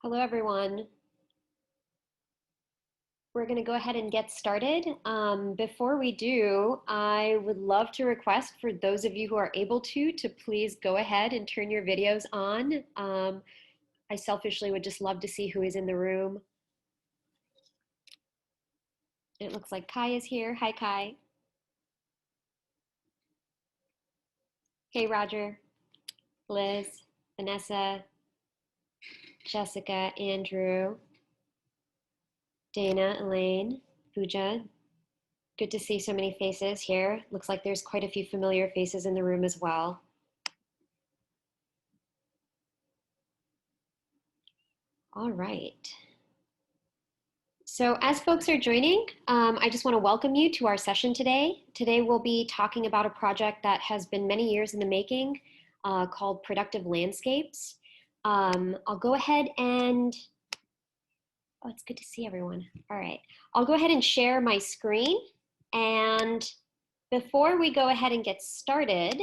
Hello, everyone. We're going to go ahead and get started. Before we do, I would love to request for those of you who are able to please go ahead and turn your videos on. I selfishly would just love to see who is in the room. It looks like Kai is here. Hi, Kai. Hey, Roger, Liz, Vanessa, Jessica, Andrew, Dana, Elaine, Pooja. Good to see so many faces here. Looks like there's quite a few familiar faces in the room as well. All right. So as folks are joining, I just want to welcome you to our session today. Today we'll be talking about a project that has been many years in the making called Productive Landscapes. I'll go ahead and, oh, it's good to see everyone. All right, I'll go ahead and share my screen. And before we go ahead and get started,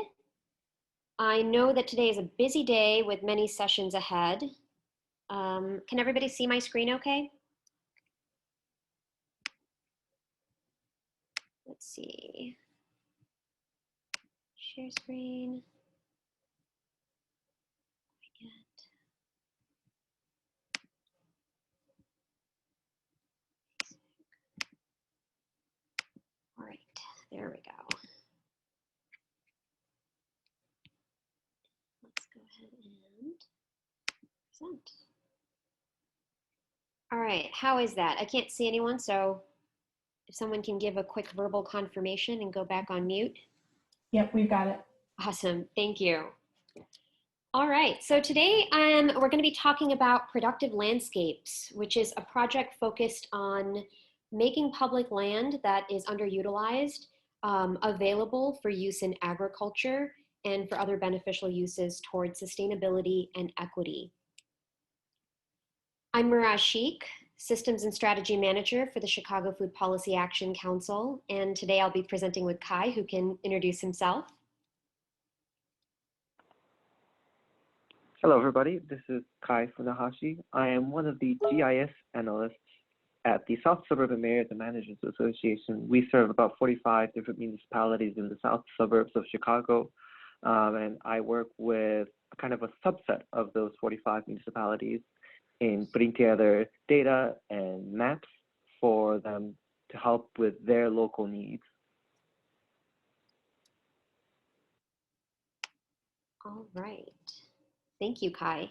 I know that today is a busy day with many sessions ahead. Can everybody see my screen okay? Let's see. Share screen. All right, there we go. Let's go ahead and present. All right, how is that? I can't see anyone, so if someone can give a quick verbal confirmation and go back on mute. Yep, we've got it. Awesome, thank you. All right, so today we're going to be talking about Productive Landscapes, which is a project focused on making public land that is underutilized available for use in agriculture and for other beneficial uses towards sustainability and equity. I'm Miraj Sheikh, Systems and Strategy Manager for the Chicago Food Policy Action Council, and today I'll be presenting with Kai, who can introduce himself. Hello, everybody. This is Kai Funahashi. I am one of the GIS analysts at the South Suburban Mayors and Managers Association. We serve about 45 different municipalities in the south suburbs of Chicago, and I work with kind of a subset of those 45 municipalities in putting together data and maps for them to help with their local needs. All right. Thank you, Kai.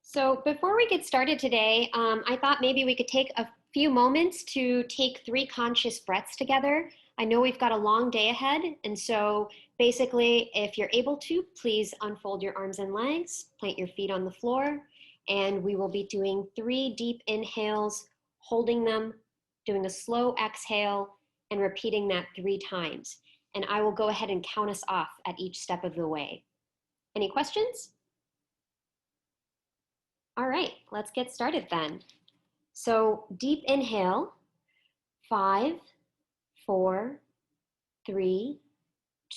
So before we get started today, I thought maybe we could take a few moments to take 3 conscious breaths together. I know we've got a long day ahead, and so basically, if you're able to, please unfold your arms and legs, plant your feet on the floor, and we will be doing 3 deep inhales, holding them, doing a slow exhale, and repeating that 3 times. And I will go ahead and count us off at each step of the way. Any questions? All right, let's get started then. So deep inhale, 5, 4, 3,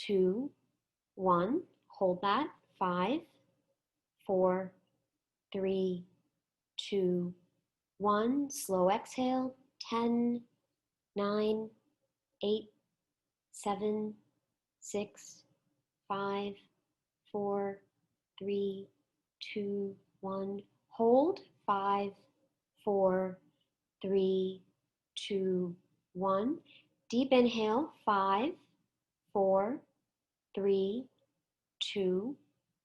2, 1. Hold that, 5, 4, 3, 2, 1. Slow exhale, 10, 9, 8, 7, 6, 5, 4, 3, 2, 1. Hold, 5, 4, 3, 2, 1. Deep inhale, 5, 4, 3, 2,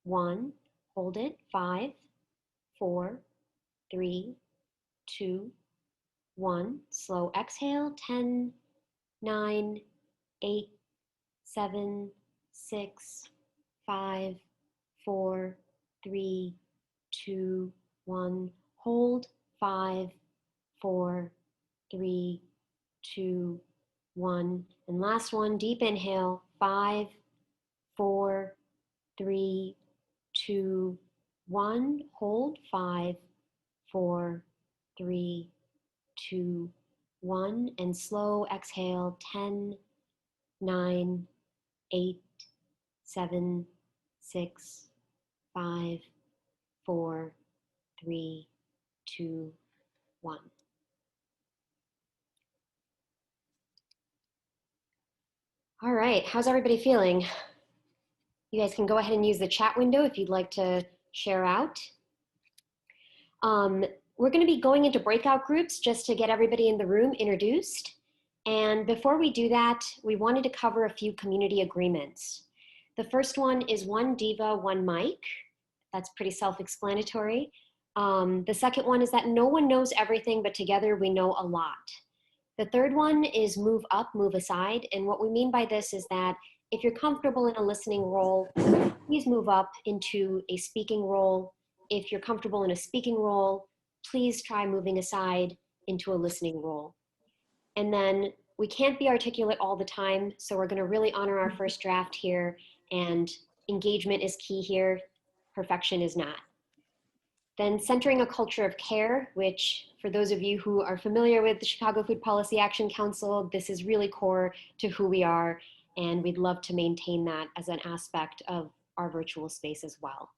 1. Hold it, 5, 4, 3, 2, 1. Slow exhale, 10, 9, 8, 7, 6, 5, 4, 3, 2, 1. Hold, 5, 4, 3, 2, 1. And last one, deep inhale, 5, 4, 3, 2, 1. Hold, 5, 4, 3, 2, 1. And slow exhale, 10, 9, 8, 7, 6, 5, 4, 3, 2, 1. All right, how's everybody feeling? You guys can go ahead and use the chat window if you'd like to share out. We're going to be going into breakout groups just to get everybody in the room introduced. And before we do that, we wanted to cover a few community agreements. The first one is one diva, one mic. That's pretty self-explanatory. The second one is that no one knows everything, but together we know a lot. The third one is move up, move aside. And what we mean by this is that if you're comfortable in a listening role, please move up into a speaking role. If you're comfortable in a speaking role, please try moving aside into a listening role. And then we can't be articulate all the time, so we're going to really honor our first draft here, and engagement is key here, perfection is not. Then centering a culture of care, which for those of you who are familiar with the Chicago Food Policy Action Council, this is really core to who we are, and we'd love to maintain that as an aspect of our virtual space as well.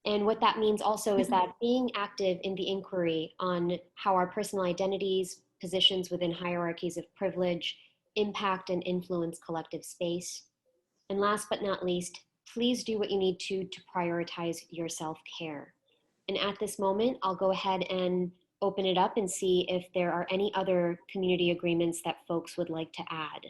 And what that means also is that being active in the inquiry on how our personal identities, positions within hierarchies of privilege, impact and influence collective space. And last but not least, please do what you need to prioritize your self-care. And at this moment, I'll go ahead and open it up and see if there are any other community agreements that folks would like to add.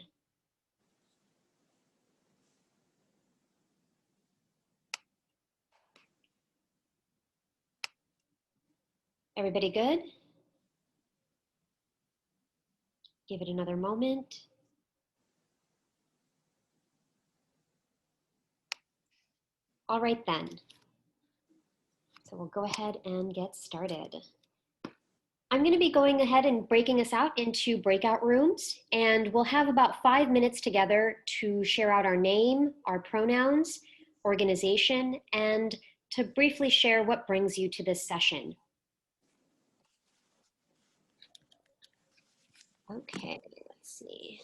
Everybody good? Give it another moment. All right then. So we'll go ahead and get started. I'm going to be going ahead and breaking us out into breakout rooms, and we'll have about 5 minutes together to share out our name, our pronouns, organization, and to briefly share what brings you to this session. Okay, let's see.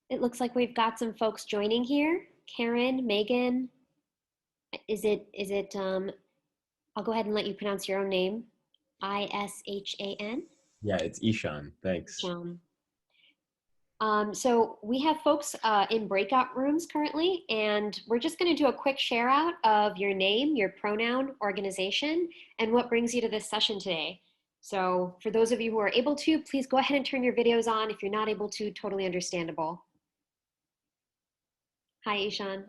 It looks like we've got some folks joining here. Karen, Megan, I'll go ahead and let you pronounce your own name. I-S-H-A-N? Yeah, it's Ishan. Thanks. So we have folks in breakout rooms currently, and we're just going to do a quick share out of your name, your pronoun, organization, and what brings you to this session today. So for those of you who are able to, please go ahead and turn your videos on. If you're not able to, totally understandable. Hi, Ishan.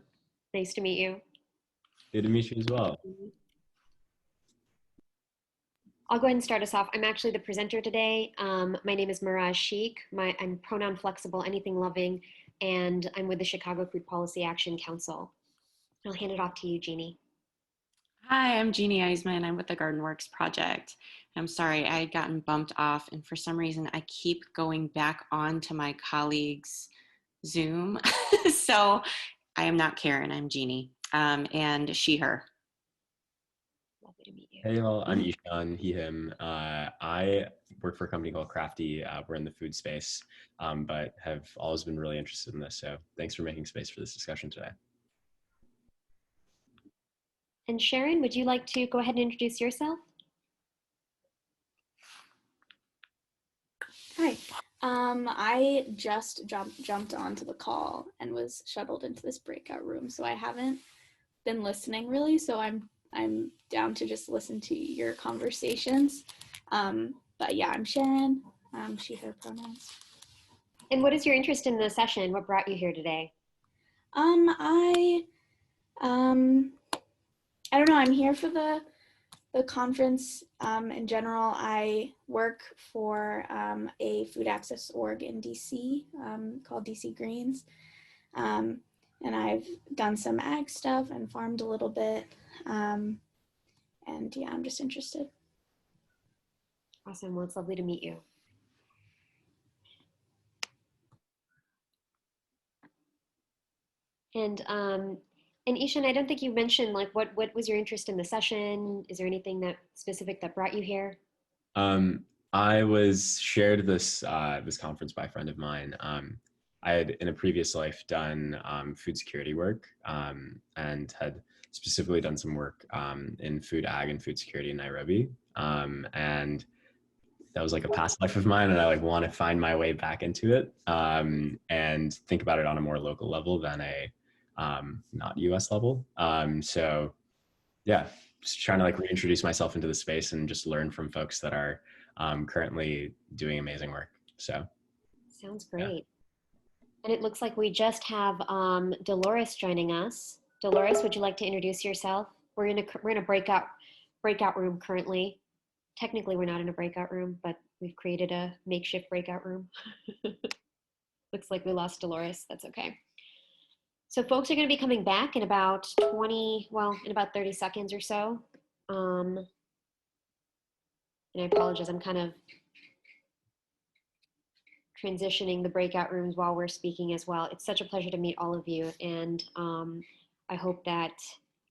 Nice to meet you. Good to meet you as well. I'll go ahead and start us off. I'm actually the presenter today. My name is Miraj Sheikh. I'm pronoun flexible, anything loving, and I'm with the Chicago Food Policy Action Council. I'll hand it off to you, Jeannie. Hi, I'm Jeannie Eisman. I'm with the Garden Works Project. I'm sorry, I had gotten bumped off, and for some reason, I keep going back on to my colleague's Zoom. So I am not Karen, I'm Jeannie, and she, her. Lovely to meet you. Hey, all. I'm Ishan, he, him. I work for a company called Crafty. We're in the food space, but have always been really interested in this. So thanks for making space for this discussion today. And Sharon, would you like to go ahead and introduce yourself? Hi. I just jumped onto the call and was shuttled into this breakout room, so I haven't been listening really. So I'm down to just listen to your conversations. But yeah, I'm Sharon. She, her pronouns. And what is your interest in the session? What brought you here today? I I don't know. I'm here for the conference. In general, I work for a food access org in DC called DC Greens. And I've done some ag stuff and farmed a little bit. And yeah, I'm just interested. Awesome. Well, it's lovely to meet you. And Ishan, I don't think you mentioned like what was your interest in the session? Is there anything that specific that brought you here? I was shared this conference by a friend of mine. I had in a previous life done food security work and had specifically done some work in food ag and food security in Nairobi. And that was like a past life of mine, and I like want to find my way back into it and think about it on a more local level than a not US level. So yeah, just trying to like reintroduce myself into the space and just learn from folks that are currently doing amazing work. So Sounds yeah. great. And it looks like we just have Dolores joining us. Dolores, would you like to introduce yourself? We're in a breakout room currently. Technically, we're not in a breakout room, but we've created a makeshift breakout room. Looks like we lost Dolores. That's okay. So folks are going to be coming back in about in about 30 seconds or so. And I apologize, I'm kind of transitioning the breakout rooms while we're speaking as well. It's such a pleasure to meet all of you, and I hope that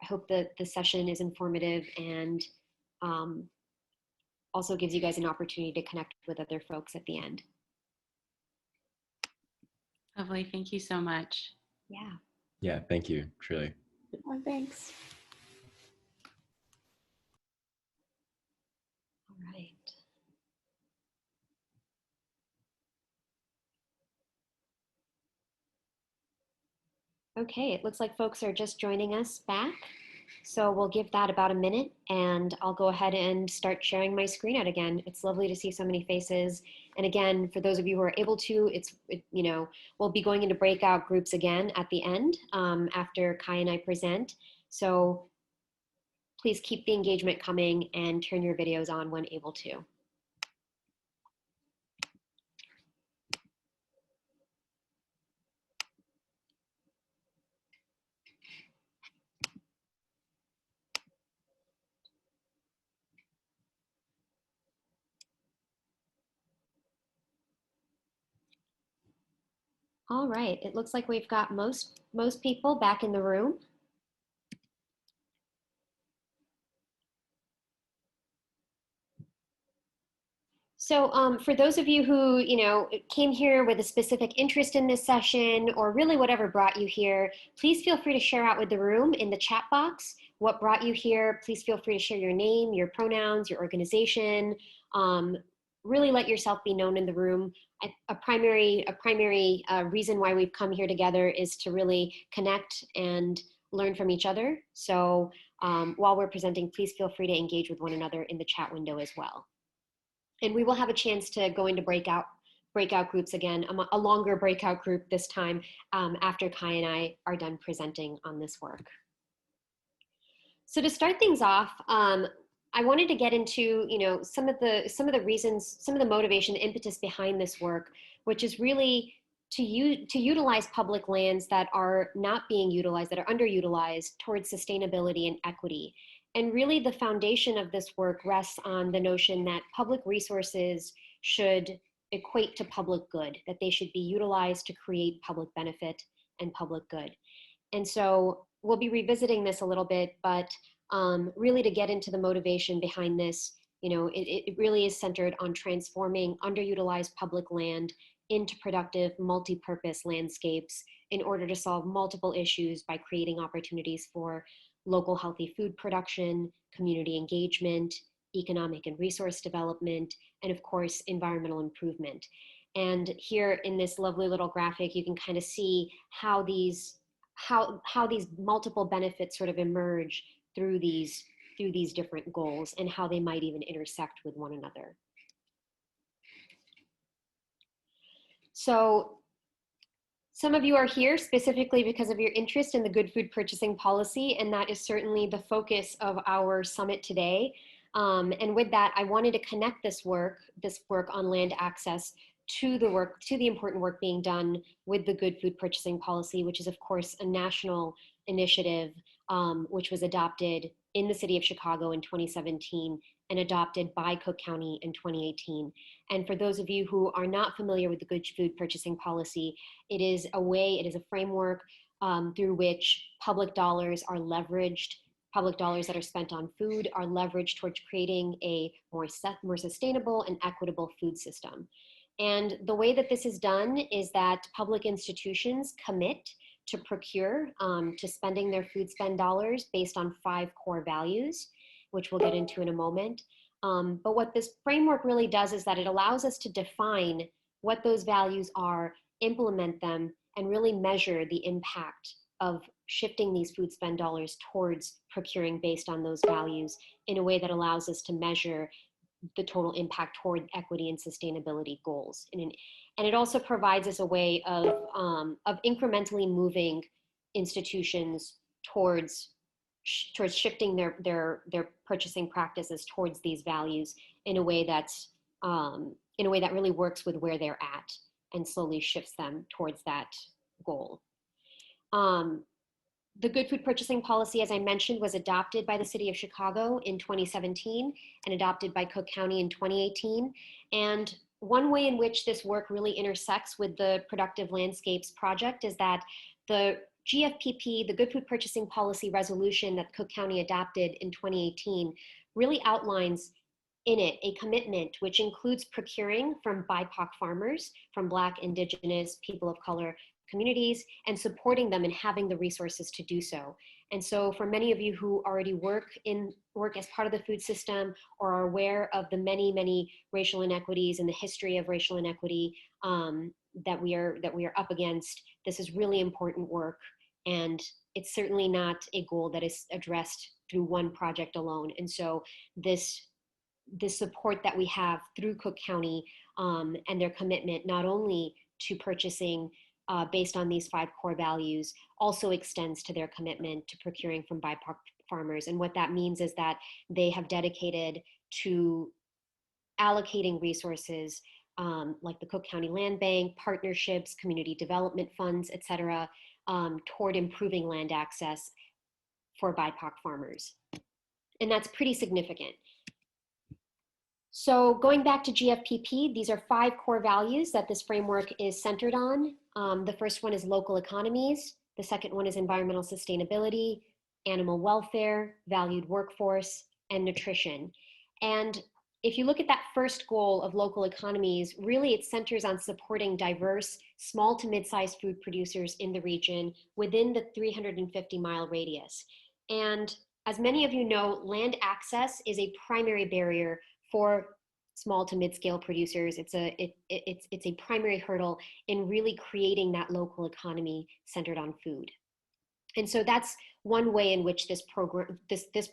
the session is informative and also gives you guys an opportunity to connect with other folks at the end. Lovely, thank you so much. Yeah. Yeah, thank you, truly. Oh, thanks. All right. Okay, it looks like folks are just joining us back. So we'll give that about a minute and I'll go ahead and start sharing my screen out again. It's lovely to see so many faces. And again, for those of you who are able to, we'll be going into breakout groups again at the end after Kai and I present. So please keep the engagement coming and turn your videos on when able to. All right, it looks like we've got most people back in the room. So for those of you who, came here with a specific interest in this session or really whatever brought you here, please feel free to share out with the room in the chat box what brought you here. Please feel free to share your name, your pronouns, your organization. Really let yourself be known in the room. A primary reason why we've come here together is to really connect and learn from each other. So while we're presenting, please feel free to engage with one another in the chat window as well. And we will have a chance to go into breakout groups again, a longer breakout group this time after Kai and I are done presenting on this work. So to start things off, I wanted to get into some of the reasons, some of the motivation, the impetus behind this work, which is really to utilize public lands that are not being utilized, that are underutilized towards sustainability and equity. And really the foundation of this work rests on the notion that public resources should equate to public good, that they should be utilized to create public benefit and public good. And so we'll be revisiting this a little bit, but really to get into the motivation behind this, it really is centered on transforming underutilized public land into productive multi-purpose landscapes in order to solve multiple issues by creating opportunities for local healthy food production, community engagement, economic and resource development, and of course, environmental improvement. And here in this lovely little graphic, you can kind of see how these multiple benefits sort of emerge through these different goals and how they might even intersect with one another. So some of you are here specifically because of your interest in the good food purchasing policy, and that is certainly the focus of our summit today. And with that, I wanted to connect this work on land access to the important work being done with the good food purchasing policy, which is of course a national initiative, which was adopted in the city of Chicago in 2017 and adopted by Cook County in 2018. And for those of you who are not familiar with the good food purchasing policy, it is a framework through which public dollars are leveraged. Public dollars that are spent on food are leveraged towards creating a more sustainable and equitable food system. And the way that this is done is that public institutions commit to procure, to spending their food spend dollars based on 5 core values, which we'll get into in a moment. But what this framework really does is that it allows us to define what those values are, implement them, and really measure the impact of shifting these food spend dollars towards procuring based on those values in a way that allows us to measure the total impact toward equity and sustainability goals. And it also provides us a way of incrementally moving institutions towards shifting their purchasing practices towards these values in a way that really works with where they're at and slowly shifts them towards that goal. The good food purchasing policy, as I mentioned, was adopted by the city of Chicago in 2017 and adopted by Cook County in 2018. And one way in which this work really intersects with the Productive Landscapes project is that the GFPP, the Good Food Purchasing Policy resolution that Cook County adopted in 2018, really outlines in it a commitment which includes procuring from BIPOC farmers, from Black, Indigenous, people of color communities, and supporting them and having the resources to do so. And so for many of you who already work as part of the food system or are aware of the many, many racial inequities and the history of racial inequity that we are up against, this is really important work. And it's certainly not a goal that is addressed through one project alone. And so this support that we have through Cook County and their commitment not only to purchasing based on these 5 core values also extends to their commitment to procuring from BIPOC farmers. And what that means is that they have dedicated to allocating resources like the Cook County Land Bank, partnerships, community development funds, et cetera, toward improving land access for BIPOC farmers. And that's pretty significant. So going back to GFPP, these are 5 core values that this framework is centered on. The first one is local economies. The second one is environmental sustainability, animal welfare, valued workforce, and nutrition. And if you look at that first goal of local economies, really it centers on supporting diverse, small to mid-sized food producers in the region within the 350-mile radius. And as many of you know, land access is a primary barrier for small to mid-scale producers. It's a primary hurdle in really creating that local economy centered on food. And so that's one way in which this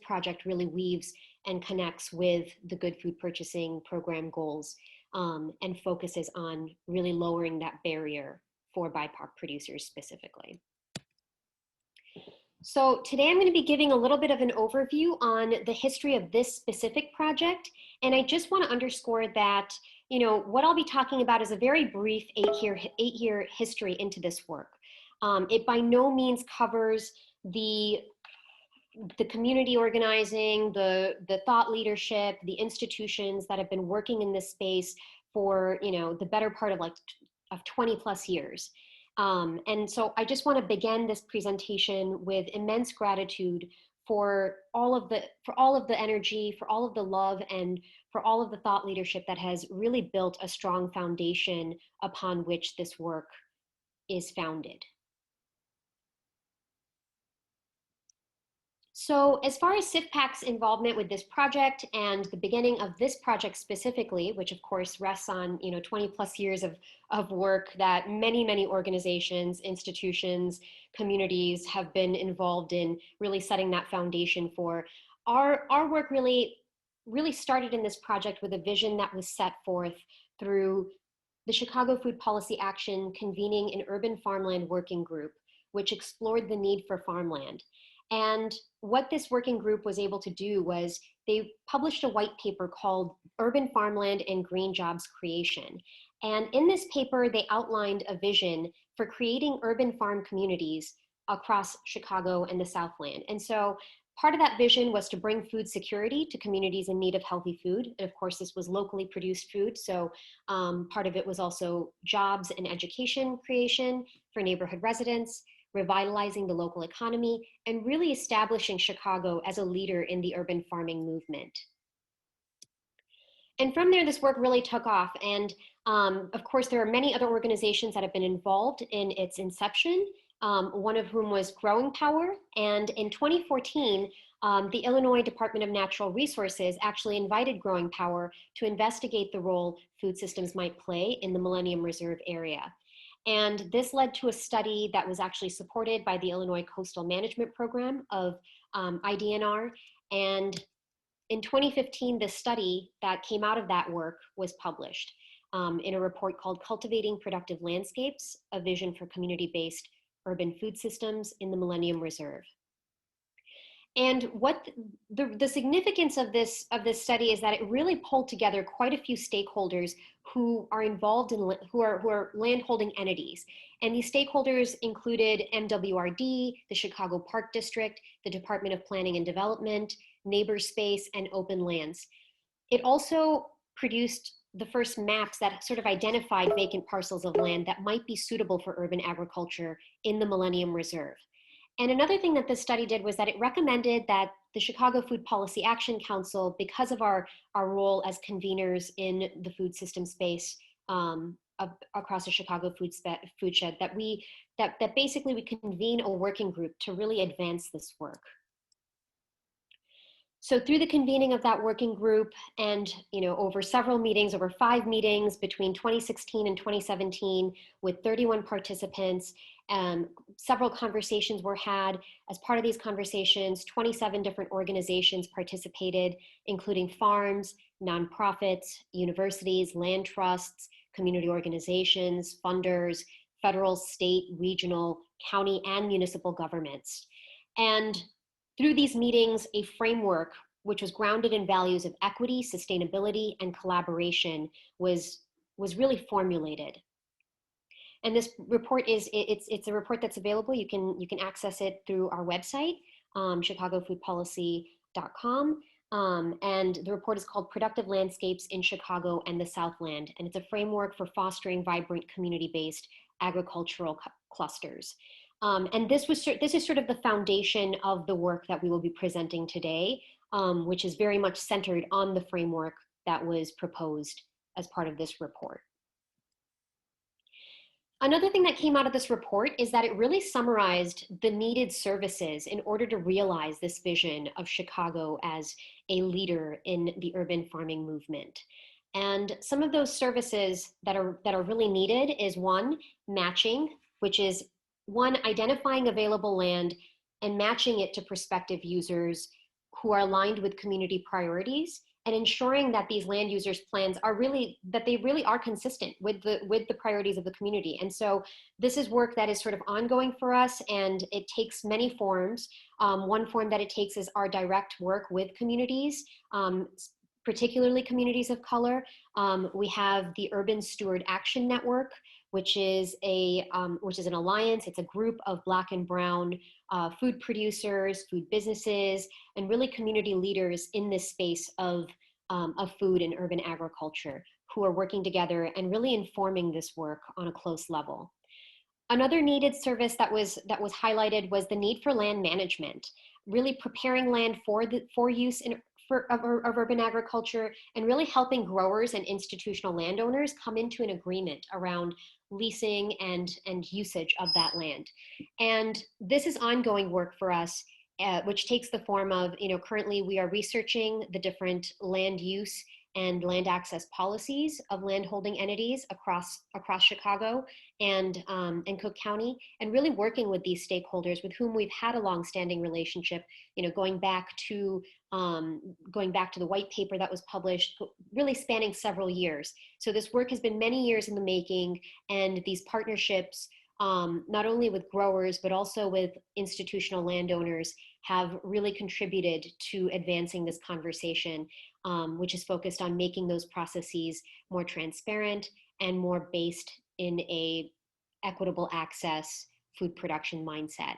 project really weaves and connects with the Good Food Purchasing Program goals and focuses on really lowering that barrier for BIPOC producers specifically. So today I'm going to be giving a little bit of an overview on the history of this specific project. And I just want to underscore that, what I'll be talking about is a very brief 8-year history into this work. It by no means covers the the community organizing, the thought leadership, the institutions that have been working in this space for, the better part of 20 plus years. And so I just want to begin this presentation with immense gratitude for all of the energy, for all of the love, and for all of the thought leadership that has really built a strong foundation upon which this work is founded. So as far as CFPAC's involvement with this project and the beginning of this project specifically, which of course rests on 20 plus years of work that many organizations, institutions, communities have been involved in really setting that foundation for, our work really started in this project with a vision that was set forth through the Chicago Food Policy Action convening an urban farmland working group, which explored the need for farmland. And what this working group was able to do was they published a white paper called Urban Farmland and Green Jobs Creation. And in this paper, they outlined a vision for creating urban farm communities across Chicago and the Southland. And so part of that vision was to bring food security to communities in need of healthy food. And of course, this was locally produced food. So part of it was also jobs and education creation for neighborhood residents, revitalizing the local economy, and really establishing Chicago as a leader in the urban farming movement. And from there, this work really took off. And of course, there are many other organizations that have been involved in its inception, one of whom was Growing Power. And in 2014, the Illinois Department of Natural Resources actually invited Growing Power to investigate the role food systems might play in the Millennium Reserve Area. And this led to a study that was actually supported by the Illinois Coastal Management Program of IDNR. And in 2015, the study that came out of that work was published in a report called Cultivating Productive Landscapes, a Vision for Community-Based Urban Food Systems in the Millennium Reserve. And what the significance of this study is that it really pulled together quite a few stakeholders who are involved in who are landholding entities. And these stakeholders included MWRD, the Chicago Park District, the Department of Planning and Development, Neighborspace, and Open Lands. It also produced the first maps that sort of identified vacant parcels of land that might be suitable for urban agriculture in the Millennium Reserve. And another thing that this study did was that it recommended that the Chicago Food Policy Action Council, because of our role as conveners in the food system space across the Chicago foodshed, that basically we convene a working group to really advance this work. So through the convening of that working group and over several meetings, over 5 meetings between 2016 and 2017 with 31 participants, several conversations were had. As part of these conversations, 27 different organizations participated, including farms, nonprofits, universities, land trusts, community organizations, funders, federal, state, regional, county, and municipal governments. And through these meetings, a framework which was grounded in values of equity, sustainability, and collaboration was really formulated. And this report it's a report that's available. You can access it through our website, chicagofoodpolicy.com. And the report is called Productive Landscapes in Chicago and the Southland. And it's a framework for fostering vibrant community-based agricultural clusters. And this is sort of the foundation of the work that we will be presenting today, which is very much centered on the framework that was proposed as part of this report. Another thing that came out of this report is that it really summarized the needed services in order to realize this vision of Chicago as a leader in the urban farming movement. And some of those services that are really needed is one, matching, which is one, identifying available land and matching it to prospective users who are aligned with community priorities, and ensuring that these land users' plans are really consistent with the priorities of the community. And so this is work that is sort of ongoing for us, and it takes many forms. One form that it takes is our direct work with communities, particularly communities of color. We have the Urban Steward Action Network, which is an alliance. It's a group of Black and Brown food producers, food businesses, and really community leaders in this space of food and urban agriculture, who are working together and really informing this work on a close level. Another needed service that was highlighted was the need for land management, really preparing land for use of urban agriculture, and really helping growers and institutional landowners come into an agreement around leasing and usage of that land. And this is ongoing work for us, which takes the form of, currently we are researching the different land use and land access policies of landholding entities across Chicago and Cook County, and really working with these stakeholders with whom we've had a longstanding relationship, going back to the white paper that was published, really spanning several years. So this work has been many years in the making, and these partnerships, not only with growers, but also with institutional landowners, have really contributed to advancing this conversation, which is focused on making those processes more transparent and more based in a equitable access food production mindset.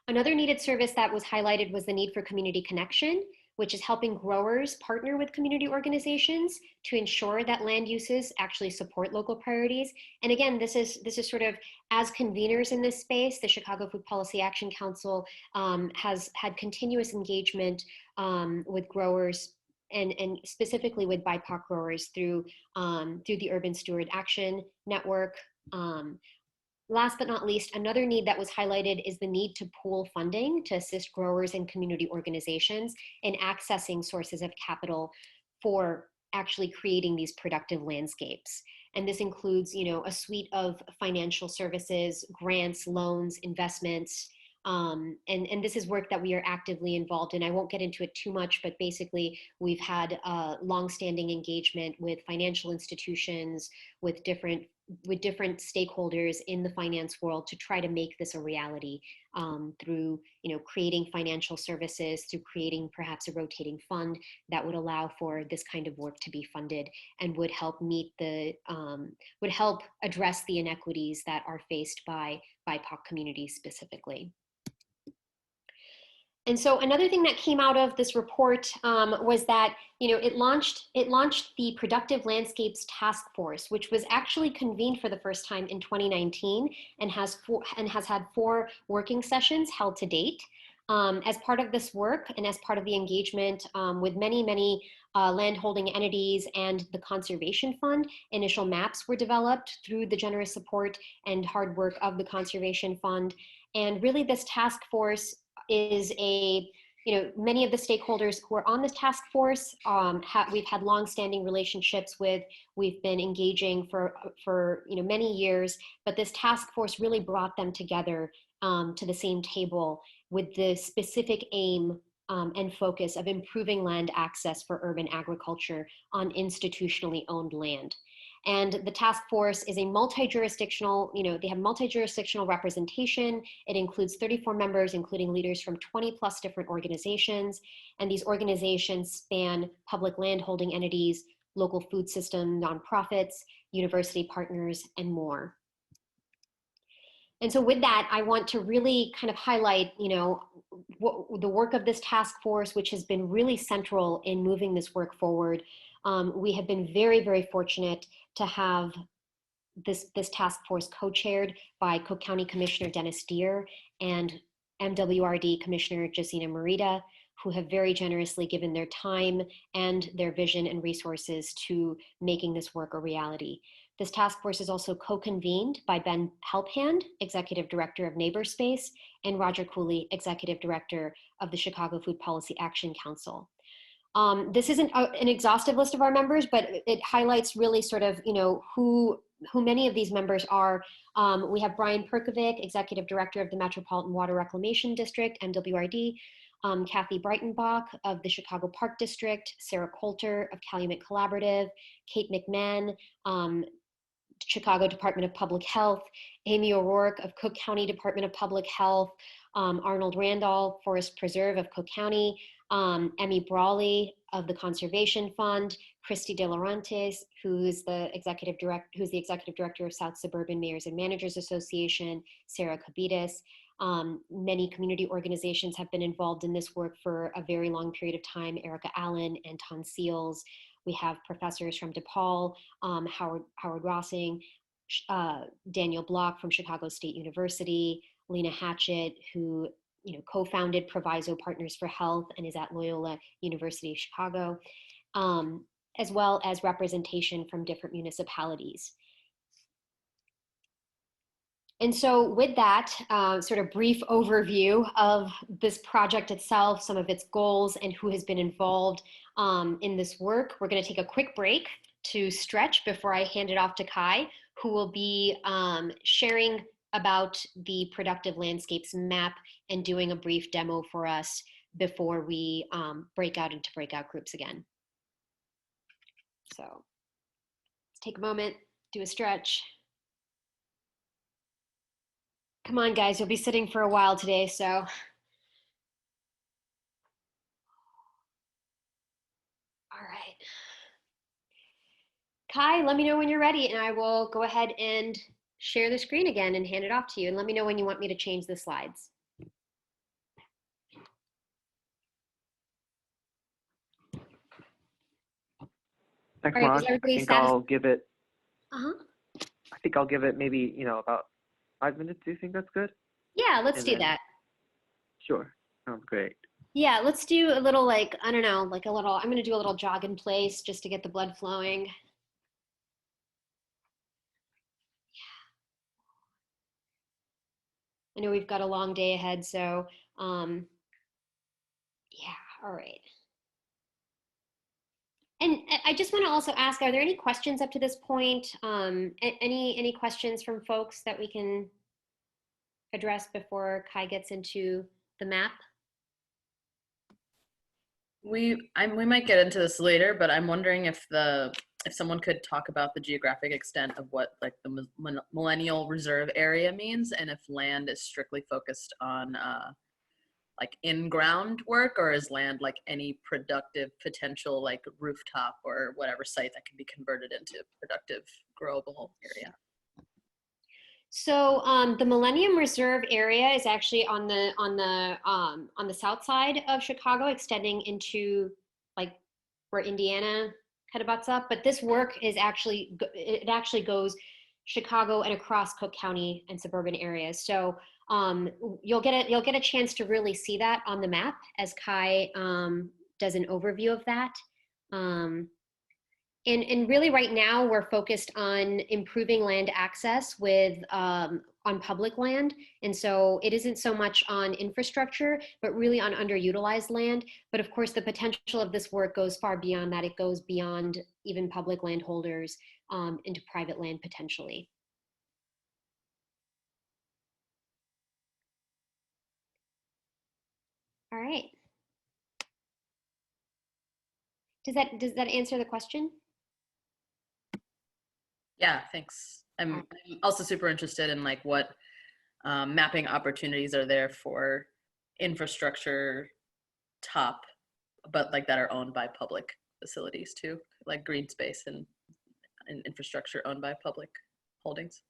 Another needed service that was highlighted was the need for community connection, which is helping growers partner with community organizations to ensure that land uses actually support local priorities. And again, this is sort of, as conveners in this space, the Chicago Food Policy Action Council has had continuous engagement with growers, and specifically with BIPOC growers through the Urban Steward Action Network. Last but not least, another need that was highlighted is the need to pool funding to assist growers and community organizations in accessing sources of capital for actually creating these productive landscapes. And this includes, a suite of financial services, grants, loans, investments, and this is work that we are actively involved in. I won't get into it too much, but basically we've had longstanding engagement with financial institutions, with different stakeholders in the finance world to try to make this a reality, through creating financial services, through creating perhaps a rotating fund that would allow for this kind of work to be funded, and would help address the inequities that are faced by BIPOC communities specifically. And so another thing that came out of this report was that it launched the Productive Landscapes Task Force, which was actually convened for the first time in 2019, and has had 4 working sessions held to date. As part of this work, and as part of the engagement with many landholding entities and the Conservation Fund, initial maps were developed through the generous support and hard work of the Conservation Fund. And really, this task force is many of the stakeholders who are on this task force, we've had long-standing relationships with, we've been engaging for many years, but this task force really brought them together to the same table with the specific aim and focus of improving land access for urban agriculture on institutionally owned land. And the task force is a multi-jurisdictional, they have multi-jurisdictional representation. It includes 34 members, including leaders from 20+ different organizations. And these organizations span public landholding entities, local food system nonprofits, university partners, and more. And so with that, I want to really kind of highlight, the work of this task force, which has been really central in moving this work forward. We have been very, very fortunate to have this task force co-chaired by Cook County Commissioner Dennis Deere and MWRD Commissioner Josina Merida, who have very generously given their time and their vision and resources to making this work a reality. This task force is also co-convened by Ben Helphand, Executive Director of NeighborSpace, and Roger Cooley, Executive Director of the Chicago Food Policy Action Council. This isn't an exhaustive list of our members, but it highlights really sort of, who many of these members are. We have Brian Perkovic, Executive Director of the Metropolitan Water Reclamation District, MWRD, Kathy Breitenbach of the Chicago Park District, Sarah Coulter of Calumet Collaborative, Kate McMahon, Chicago Department of Public Health, Amy O'Rourke of Cook County Department of Public Health, Arnold Randall, Forest Preserve of Cook County, Emmy Brawley of the Conservation Fund, Christy De Laurentiis, who's the executive director of South Suburban Mayors and Managers Association, Sarah Kabitis. Many community organizations have been involved in this work for a very long period of time. Erica Allen, Anton Seals. We have professors from DePaul, Howard Rossing, Daniel Block from Chicago State University, Lena Hatchett, who co-founded Proviso Partners for Health and is at Loyola University of Chicago, as well as representation from different municipalities. And so with that sort of brief overview of this project itself, some of its goals, and who has been involved in this work, we're going to take a quick break to stretch before I hand it off to Kai, who will be sharing about the Productive Landscapes map and doing a brief demo for us before we break out into breakout groups again. So let's take a moment, do a stretch. Come on, guys, you'll be sitting for a while today, so. All right. Kai, let me know when you're ready, and I will go ahead and share the screen again and hand it off to you, and let me know when you want me to change the slides. Thanks, All right, Raj. was everybody I think satisfied? I'll give it. Uh-huh. I think I'll give it maybe about 5 minutes. Do you think that's good? Yeah, let's And do then- that. Sure. Sounds great. Yeah, let's do a little, like, I don't know, like a little, I'm gonna do a little jog in place just to get the blood flowing. I know we've got a long day ahead, so yeah, all right. And I just want to also ask, are there any questions up to this point? Any questions from folks that we can address before Kai gets into the map? We might get into this later, but I'm wondering if someone could talk about the geographic extent of what like the Millennium Reserve Area means, and if land is strictly focused on like in-ground work, or is land like any productive potential like rooftop or whatever site that can be converted into productive growable area. So the Millennium Reserve Area is actually on the south side of Chicago, extending into like where Indiana kind of butts up. But this work is actually goes Chicago and across Cook County and suburban areas. So you'll get a chance to really see that on the map as Kai does an overview of that. And really right now we're focused on improving land access with on public land. And so it isn't so much on infrastructure, but really on underutilized land. But of course the potential of this work goes far beyond that. It goes beyond even public landholders into private land potentially. All right. Does that answer the question? Yeah, thanks. I'm also super interested in like what mapping opportunities are there for infrastructure top, but like that are owned by public facilities too, like green space and infrastructure owned by public holdings.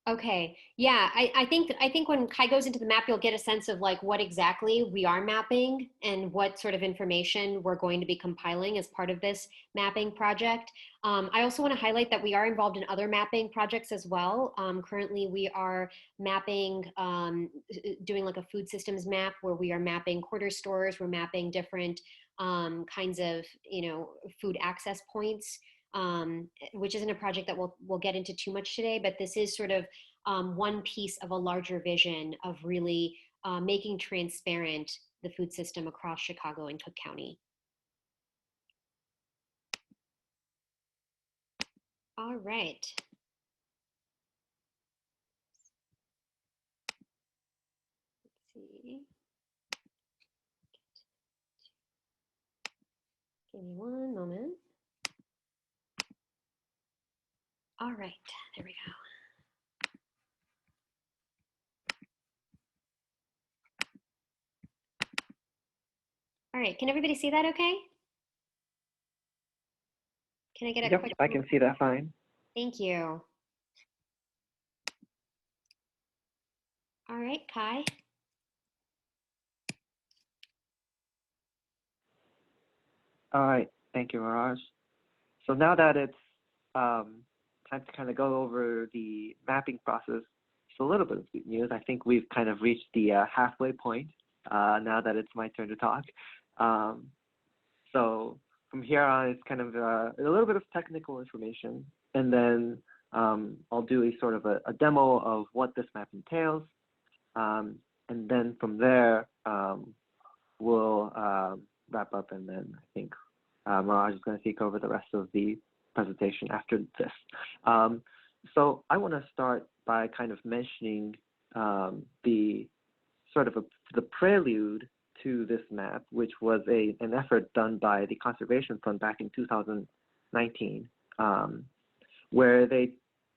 Okay, yeah, I think when Kai goes into the map, you'll get a sense of like what exactly we are mapping and what sort of information we're going to be compiling as part of this mapping project. I also want to highlight that we are involved in other mapping projects as well. Currently, we are mapping, doing like a food systems map where we are mapping quarter stores. We're mapping different kinds of food access points. Which isn't a project that we'll get into too much today, but this is sort of one piece of a larger vision of really making transparent the food system across Chicago and Cook County. All right. Let's see. Give me one moment. All right, there we go. All right, can everybody see that okay? Can I get a Yep, quick? I can see that fine. Thank you. All right, Kai. All right, thank you, Mirage. So now that it's time to kind of go over the mapping process, just a little bit of good news. I think we've kind of reached the halfway point now that it's my turn to talk. So from here on, it's kind of a little bit of technical information, and then I'll do a sort of a demo of what this map entails. And then from there, we'll wrap up, and then I think Mirage is going to take over the rest of the presentation after this. So I want to start by kind of mentioning the sort of the prelude to this map, which was an effort done by the Conservation Fund back in 2019, where they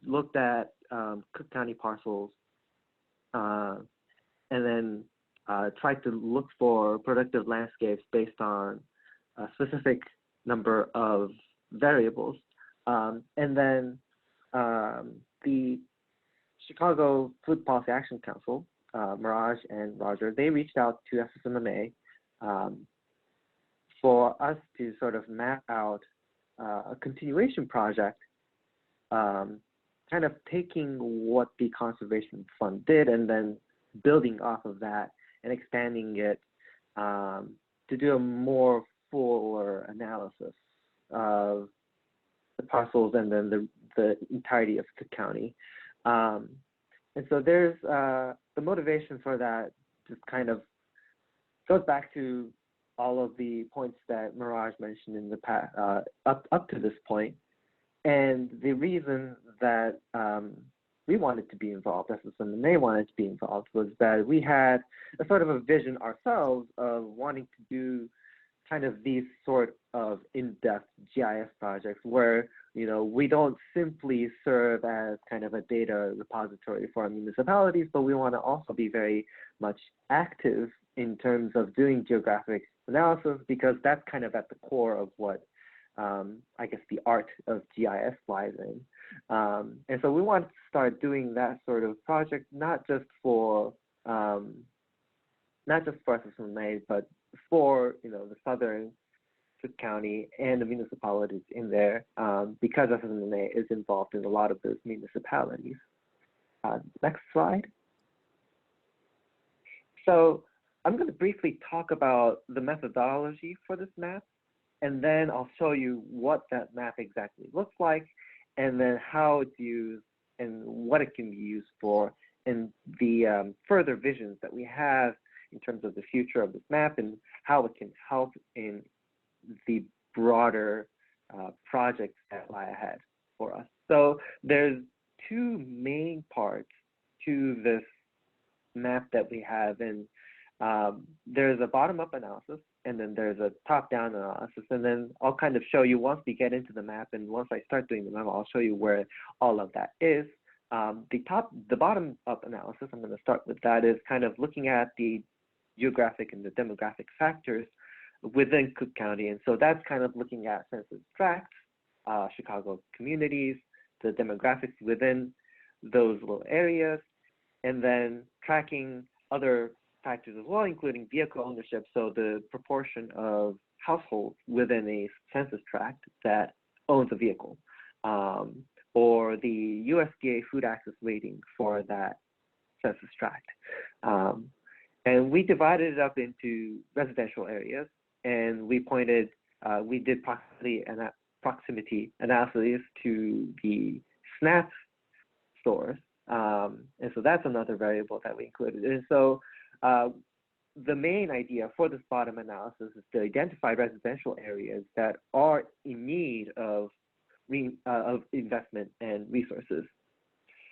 looked at Cook County parcels and then tried to look for productive landscapes based on a specific number of variables. And then the Chicago Food Policy Action Council, Mirage and Roger, they reached out to FSMMA for us to sort of map out a continuation project, kind of taking what the Conservation Fund did and then building off of that and expanding it to do a more fuller analysis of the parcels and then the entirety of Cook County. And so there's the motivation for that just kind of goes back to all of the points that Mirage mentioned in the past, up to this point. And the reason that we wanted to be involved, and they wanted to be involved, was that we had a sort of a vision ourselves of wanting to do kind of these sort of in-depth GIS projects where, you know, we don't simply serve as kind of a data repository for our municipalities, but we want to also be very much active in terms of doing geographic analysis, because that's kind of at the core of what I guess the art of GIS lies in. And so we want to start doing that sort of project, not just for FSMA, but for, you know, the southern Cook County and the municipalities in there, because FSMA is involved in a lot of those municipalities. Next slide. So I'm going to briefly talk about the methodology for this map, and then I'll show you what that map exactly looks like, and then how it's used and what it can be used for, and the further visions that we have in terms of the future of this map and how it can help in the broader projects that lie ahead for us. So there's two main parts to this map that we have, and there's a bottom-up analysis, and then there's a top-down analysis, and then I'll kind of show you once we get into the map, and once I start doing the map, I'll show you where all of that is. The bottom-up analysis, I'm going to start with that, is kind of looking at the geographic and the demographic factors within Cook County, and so that's kind of looking at census tracts, Chicago communities, the demographics within those little areas, and then tracking other factors as well, including vehicle ownership, so the proportion of households within a census tract that owns a vehicle, or the USDA food access rating for that census tract. And we divided it up into residential areas, and we did proximity analysis to the SNAP stores. And so that's another variable that we included. And so the main idea for this bottom analysis is to identify residential areas that are in need of investment and resources.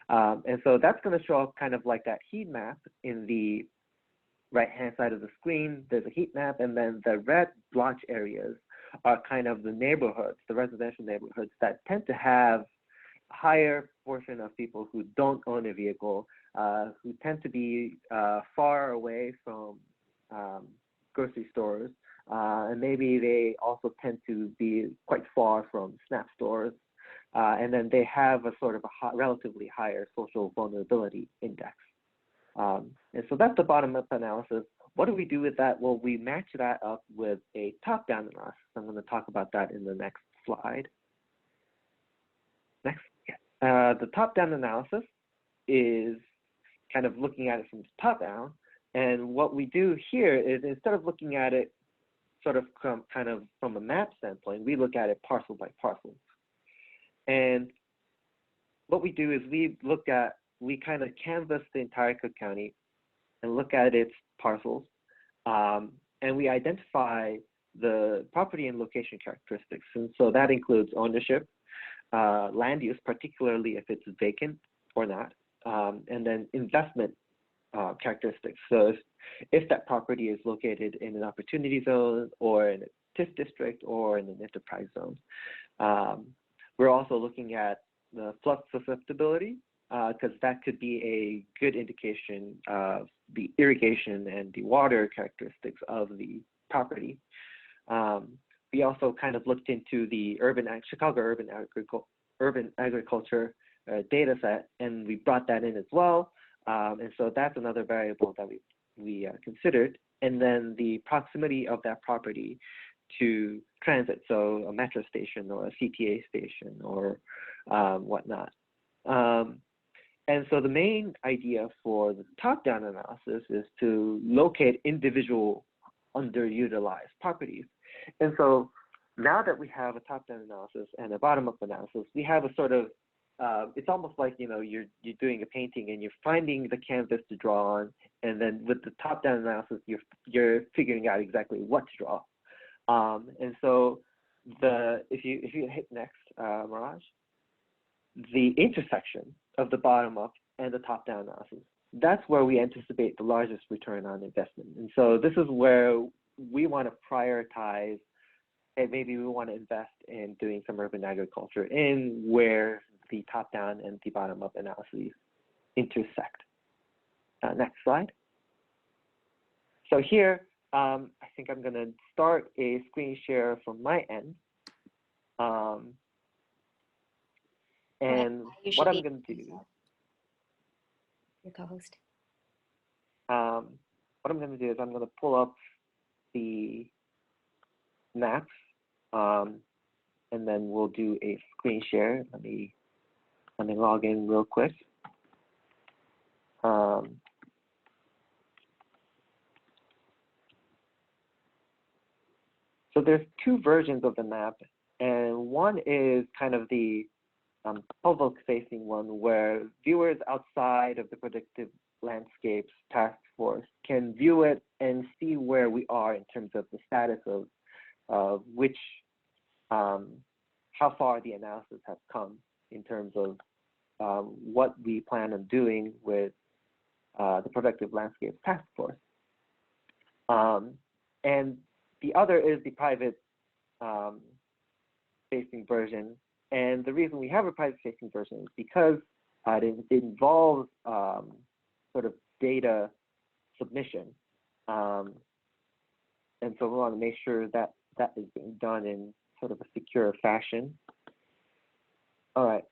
And so that's going to show up kind of like that heat map in the right-hand side of the screen. There's a heat map, and then the red blotch areas are kind of the neighborhoods, the residential neighborhoods that tend to have a higher portion of people who don't own a vehicle, who tend to be far away from grocery stores, and maybe they also tend to be quite far from SNAP stores, and then they have a sort of a relatively higher social vulnerability index. And so that's the bottom-up analysis. What do we do with that? Well, we match that up with a top-down analysis. I'm going to talk about that in the next slide. Next. The top-down analysis is kind of looking at it from the top down. And what we do here is, instead of looking at it sort of kind of from a map standpoint, we look at it parcel by parcel. And what we do is we kind of canvass the entire Cook County and look at its parcels, and we identify the property and location characteristics. And so that includes ownership, land use, particularly if it's vacant or not, and then investment characteristics. So if that property is located in an opportunity zone or in a TIF district or in an enterprise zone. We're also looking at the flood susceptibility, because that could be a good indication of the irrigation and the water characteristics of the property. We also kind of looked into the Chicago urban agriculture data set, and we brought that in as well. And so that's another variable that we considered. And then the proximity of that property to transit, so a metro station or a CTA station or whatnot. And so the main idea for the top-down analysis is to locate individual underutilized properties. And so now that we have a top-down analysis and a bottom-up analysis, we have a sort of, it's almost like, you're doing a painting and you're finding the canvas to draw on, and then with the top-down analysis, you're figuring out exactly what to draw. And so if you hit next, Mirage, the intersection of the bottom-up and the top-down analysis, that's where we anticipate the largest return on investment. And so this is where we want to prioritize, and maybe we want to invest in doing some urban agriculture in where the top-down and the bottom-up analyses intersect. Next slide. So here, I think I'm going to start a screen share from my end. And what I'm going to do, your co-host. What I'm going to do is I'm going to pull up the maps, and then we'll do a screen share. Let me log in real quick. So there's two versions of the map, and one is kind of the public-facing one, where viewers outside of the Predictive Landscapes Task Force can view it and see where we are in terms of the status of which, how far the analysis has come in terms of what we plan on doing with the Predictive Landscapes Task Force. And the other is the private facing version. And the reason we have a private facing version is because it involves sort of data submission. And so we want to make sure that that is being done in sort of a secure fashion. All right,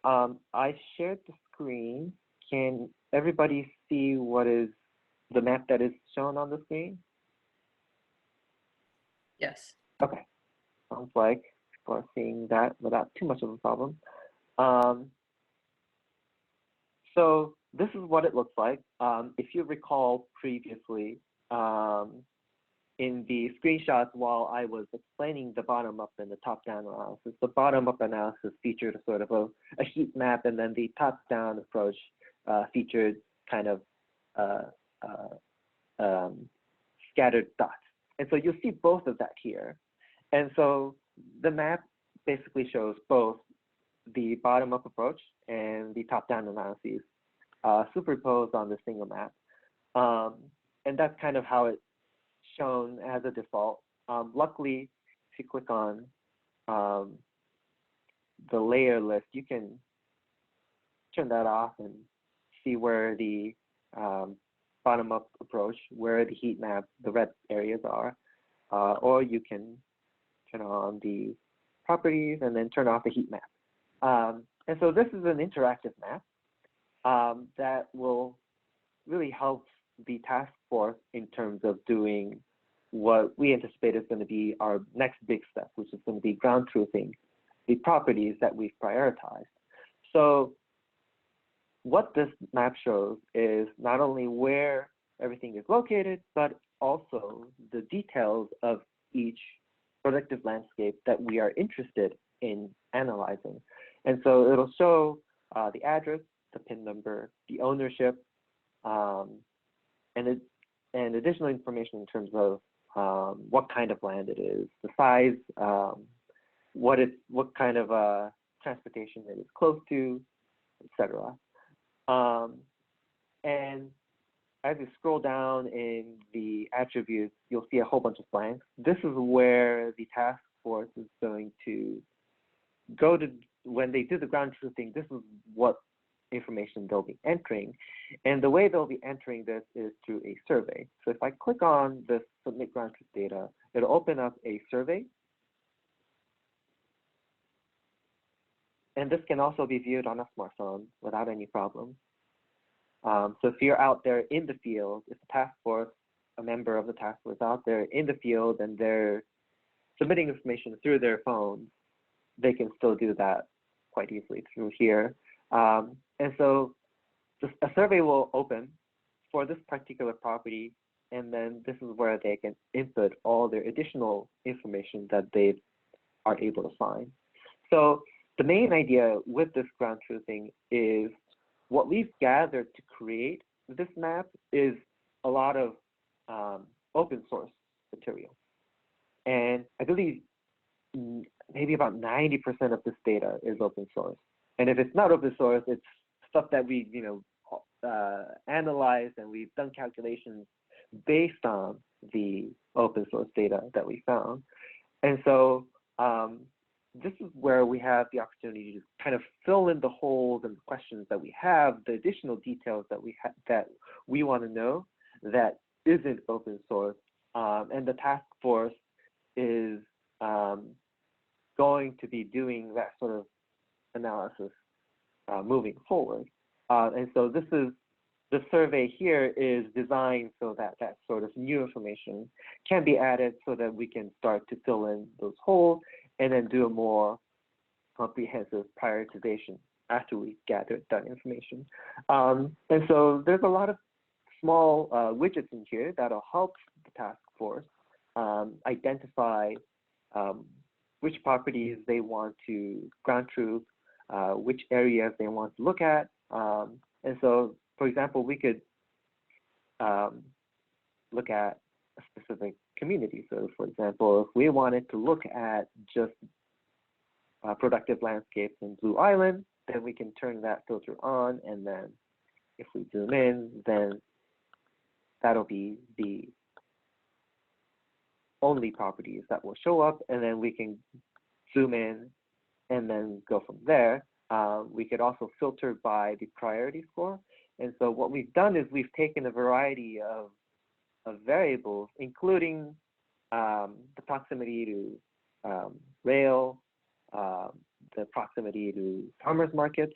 I shared the screen. Can everybody see what is the map that is shown on the screen? Yes. Okay, sounds like people are seeing that without too much of a problem. So this is what it looks like. If you recall previously, in the screenshots while I was explaining the bottom-up and the top-down analysis, the bottom-up analysis featured a sort of a heat map, and then the top-down approach featured kind of scattered dots. And so you'll see both of that here. And so the map basically shows both the bottom-up approach and the top-down analyses superimposed on the single map. And that's kind of how it's shown as a default. Luckily, if you click on the layer list, you can turn that off and see where the bottom-up approach, where the heat map, the red areas are. or you can turn on the properties and then turn off the heat map. And so this is an interactive map that will really help the task force in terms of doing what we anticipate is going to be our next big step, which is going to be ground truthing the properties that we've prioritized. So what this map shows is not only where everything is located, but also the details of each productive landscape that we are interested in analyzing. And so it'll show the address, the PIN number, the ownership, and additional information in terms of what kind of land it is, the size, what kind of transportation it is close to, etc. And as you scroll down in the attributes, you'll see a whole bunch of blanks. This is where the task force is going to go to. When they do the ground truthing, this is what information they'll be entering. And the way they'll be entering this is through a survey. So if I click on this submit ground truth data, it'll open up a survey. And this can also be viewed on a smartphone without any problem. So if you're out there in the field, if the task force, a member of the task force out there in the field and they're submitting information through their phone, they can still do that quite easily through here. And so a survey will open for this particular property, and then this is where they can input all their additional information that they are able to find. So the main idea with this ground truthing is what we've gathered to create this map is a lot of open source material. And I believe maybe about 90% of this data is open source. And if it's not open source, it's stuff that we, analyzed, and we've done calculations based on the open source data that we found. And so this is where we have the opportunity to kind of fill in the holes and the questions that we have, the additional details that we want to know that isn't open source. And the task force is going to be doing that sort of analysis moving forward. And so the survey here is designed so that that sort of new information can be added so that we can start to fill in those holes and then do a more comprehensive prioritization after we gathered that information. And so there's a lot of small widgets in here that'll help the task force identify which properties they want to ground truth, which areas they want to look at. And so, for example, we could look at a specific community. So, for example, if we wanted to look at just productive landscapes in Blue Island, then we can turn that filter on, and then if we zoom in, then that'll be the only properties that will show up, and then we can zoom in and then go from there. We could also filter by the priority score. And so what we've done is we've taken a variety of variables, including the proximity to rail, the proximity to farmers markets,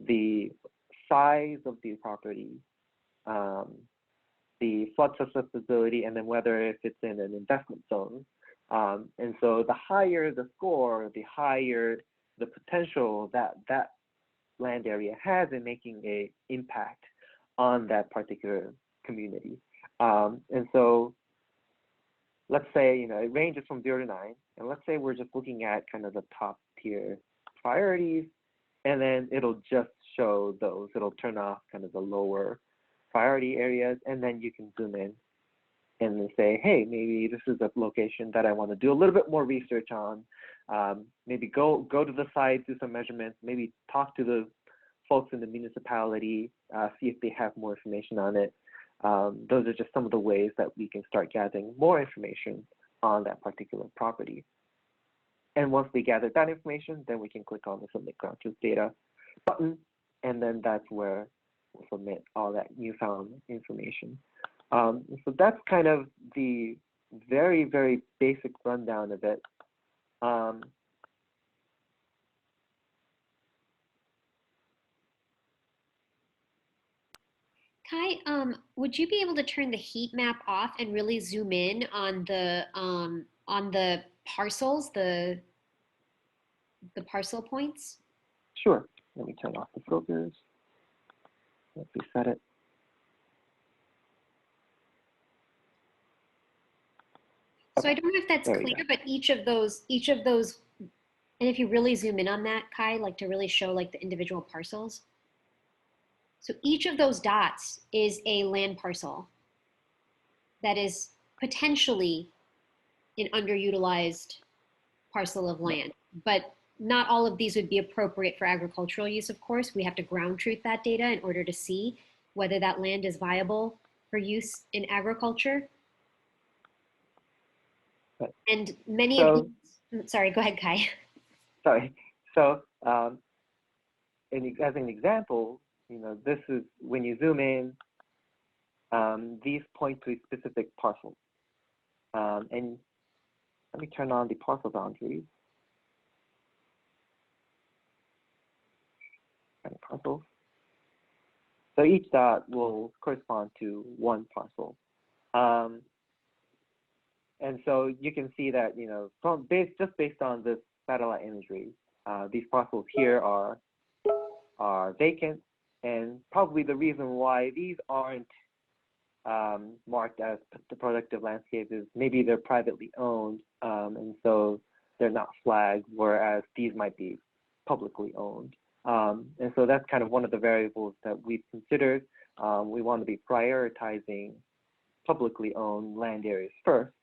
the size of the property, the flood susceptibility, and then whether if it's in an investment zone. And so the higher the score, the higher the potential that that land area has in making an impact on that particular community. And so let's say, it ranges from 0 to 9. And let's say we're just looking at kind of the top tier priorities, and then it'll just show those. It'll turn off kind of the lower priority areas, and then you can zoom in and then say, hey, maybe this is a location that I want to do a little bit more research on. Maybe go to the site, do some measurements, maybe talk to the folks in the municipality, see if they have more information on it. Those are just some of the ways that we can start gathering more information on that particular property. And once we gather that information, then we can click on the Submit Ground Truth Data button, and then that's where we'll submit all that newfound information. So that's kind of the very, very basic rundown of it. Kai, would you be able to turn the heat map off and really zoom in on the parcels, the parcel points? Sure. Let me turn off the filters. Let's reset it. So I don't know if that's There we clear, go. but each of those, and if you really zoom in on that, Kai, like to really show like the individual parcels. So each of those dots is a land parcel that is potentially an underutilized parcel of land, but not all of these would be appropriate for agricultural use, of course. We have to ground truth that data in order to see whether that land is viable for use in agriculture. Right. And many of these, sorry, go ahead, Kai. Sorry. So as an example, this is when you zoom in, these point to a specific parcel. And let me turn on the parcel boundaries. Parcels. So each dot will correspond to one parcel. And so you can see that, just based on this satellite imagery, these parcels here are vacant, and probably the reason why these aren't marked as the productive landscape is maybe they're privately owned, and so they're not flagged, whereas these might be publicly owned. And so that's kind of one of the variables that we've considered. We want to be prioritizing publicly owned land areas first.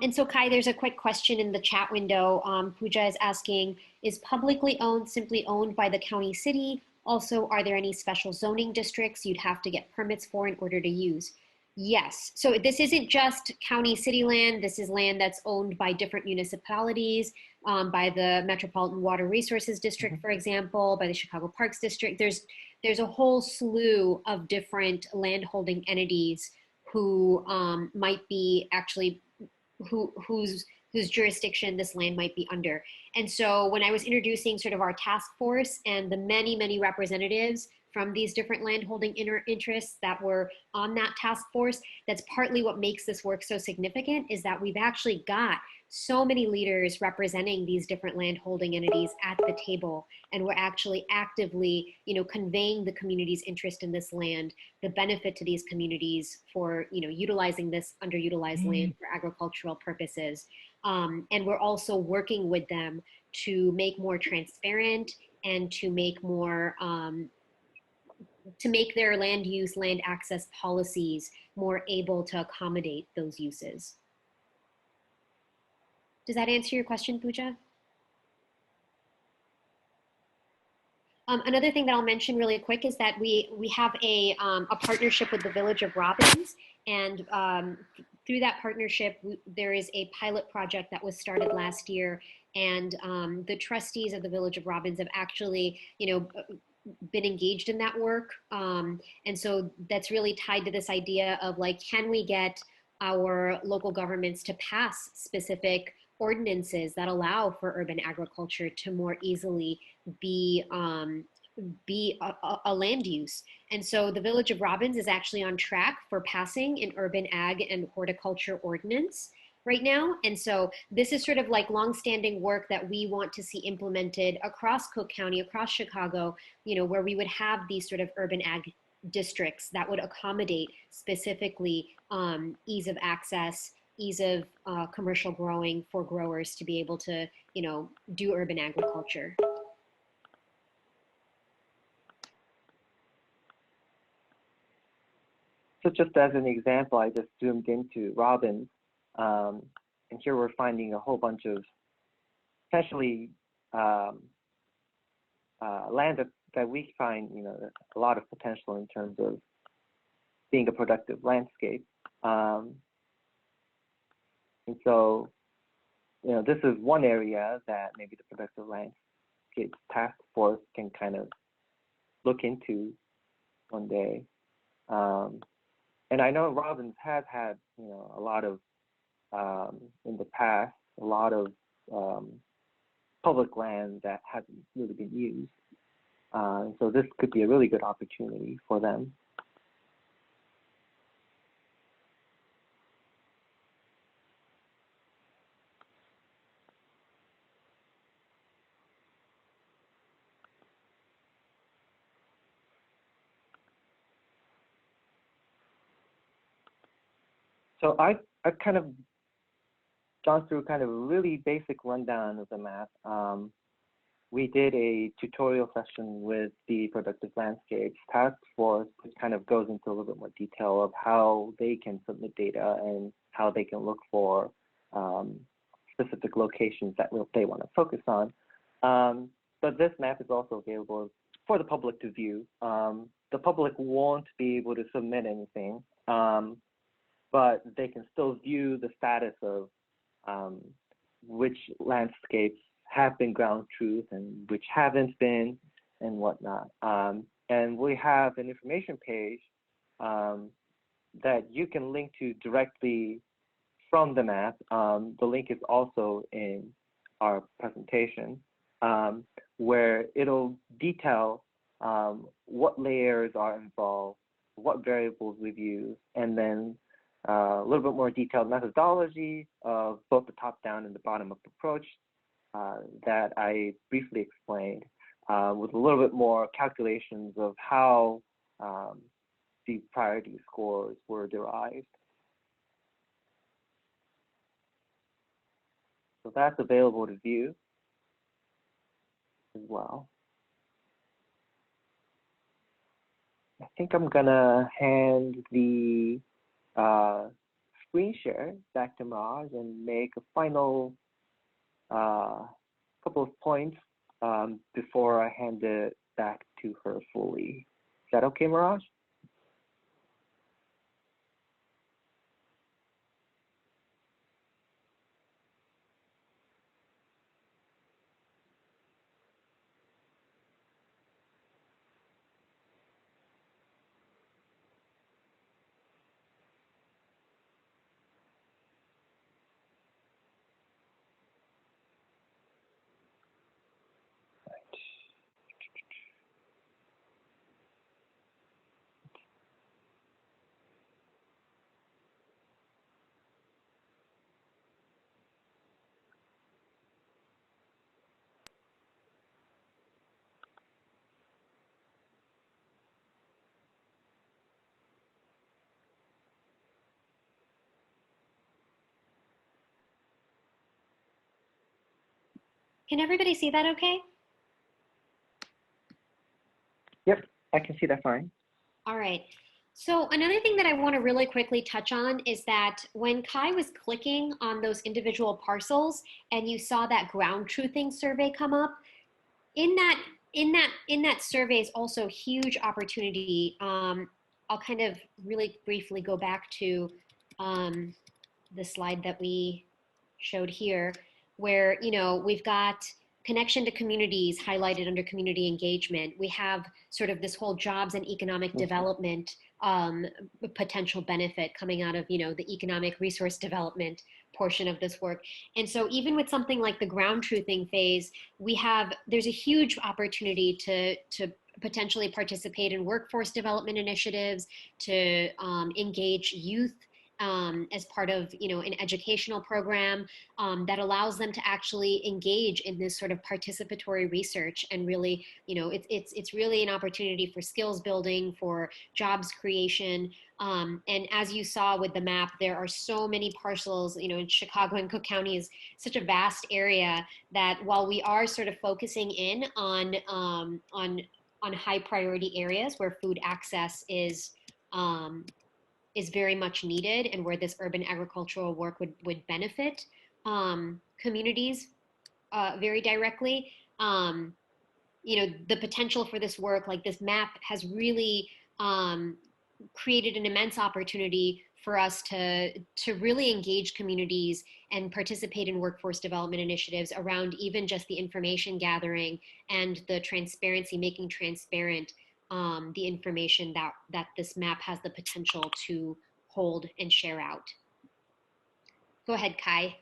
And so Kai, there's a quick question in the chat window. Pooja is asking, is publicly owned simply owned by the county city? Also, are there any special zoning districts you'd have to get permits for in order to use? Yes, so this isn't just county city land. This is land that's owned by different municipalities, by the Metropolitan Water Resources District, for example, by the Chicago Parks District. There's a whole slew of different landholding entities who might be actually whose jurisdiction this land might be under. And so when I was introducing sort of our task force and the many, many representatives from these different landholding interests that were on that task force, that's partly what makes this work so significant, is that we've actually got so many leaders representing these different landholding entities at the table, and we're actually actively, conveying the community's interest in this land, the benefit to these communities for, utilizing this underutilized land for agricultural purposes. And we're also working with them to make more transparent and to make more, to make their land use, land access policies more able to accommodate those uses. Does that answer your question, Pooja? Another thing that I'll mention really quick is that we have a partnership with the Village of Robbins, and through that partnership, there is a pilot project that was started last year, and the trustees of the Village of Robbins have actually, been engaged in that work. And so that's really tied to this idea of like, can we get our local governments to pass specific ordinances that allow for urban agriculture to more easily be a land use. And so the Village of Robbins is actually on track for passing an urban ag and horticulture ordinance right now. And so this is sort of like longstanding work that we want to see implemented across Cook County, across Chicago, where we would have these sort of urban ag districts that would accommodate specifically ease of access, ease of commercial growing for growers to be able to, do urban agriculture. So just as an example, I just zoomed into Robbins, and here we're finding a whole bunch of essentially land that we find, a lot of potential in terms of being a productive landscape. And so, this is one area that maybe the productive landscape landscapes task force can kind of look into one day. And I know Robbins has had, a lot of, in the past, a lot of public land that hasn't really been used. So this could be a really good opportunity for them. So I've kind of gone through kind of a really basic rundown of the map. We did a tutorial session with the Productive Landscapes Task Force, which kind of goes into a little bit more detail of how they can submit data and how they can look for specific locations that they want to focus on. But this map is also available for the public to view. The public won't be able to submit anything, but they can still view the status of which landscapes have been ground truth and which haven't been and whatnot. And we have an information page that you can link to directly from the map. The link is also in our presentation, where it'll detail what layers are involved, what variables we've used, and then a little bit more detailed methodology of both the top-down and the bottom-up approach that I briefly explained, with a little bit more calculations of how the priority scores were derived. So that's available to view as well. I think I'm gonna hand the screen share back to Mirage and make a final couple of points before I hand it back to her fully. Is that okay, Mirage? Can everybody see that okay? Yep, I can see that fine. All right. So another thing that I want to really quickly touch on is that when Kai was clicking on those individual parcels and you saw that ground truthing survey come up, in that survey is also huge opportunity. I'll kind of really briefly go back to the slide that we showed here, where we've got connection to communities highlighted under community engagement. We have sort of this whole jobs and economic development potential benefit coming out of the economic resource development portion of this work. And so even with something like the ground truthing phase, there's a huge opportunity to potentially participate in workforce development initiatives, to engage youth as part of an educational program that allows them to actually engage in this sort of participatory research. And really, it's really an opportunity for skills building, for jobs creation. And as you saw with the map, there are so many parcels. In Chicago and Cook County is such a vast area that while we are sort of focusing in on high priority areas where food access is very much needed and where this urban agricultural work would benefit communities very directly. The potential for this work, like this map, has really created an immense opportunity for us to really engage communities and participate in workforce development initiatives around even just the information gathering and the transparency, making transparent the information that this map has the potential to hold and share out. Go ahead, Kai.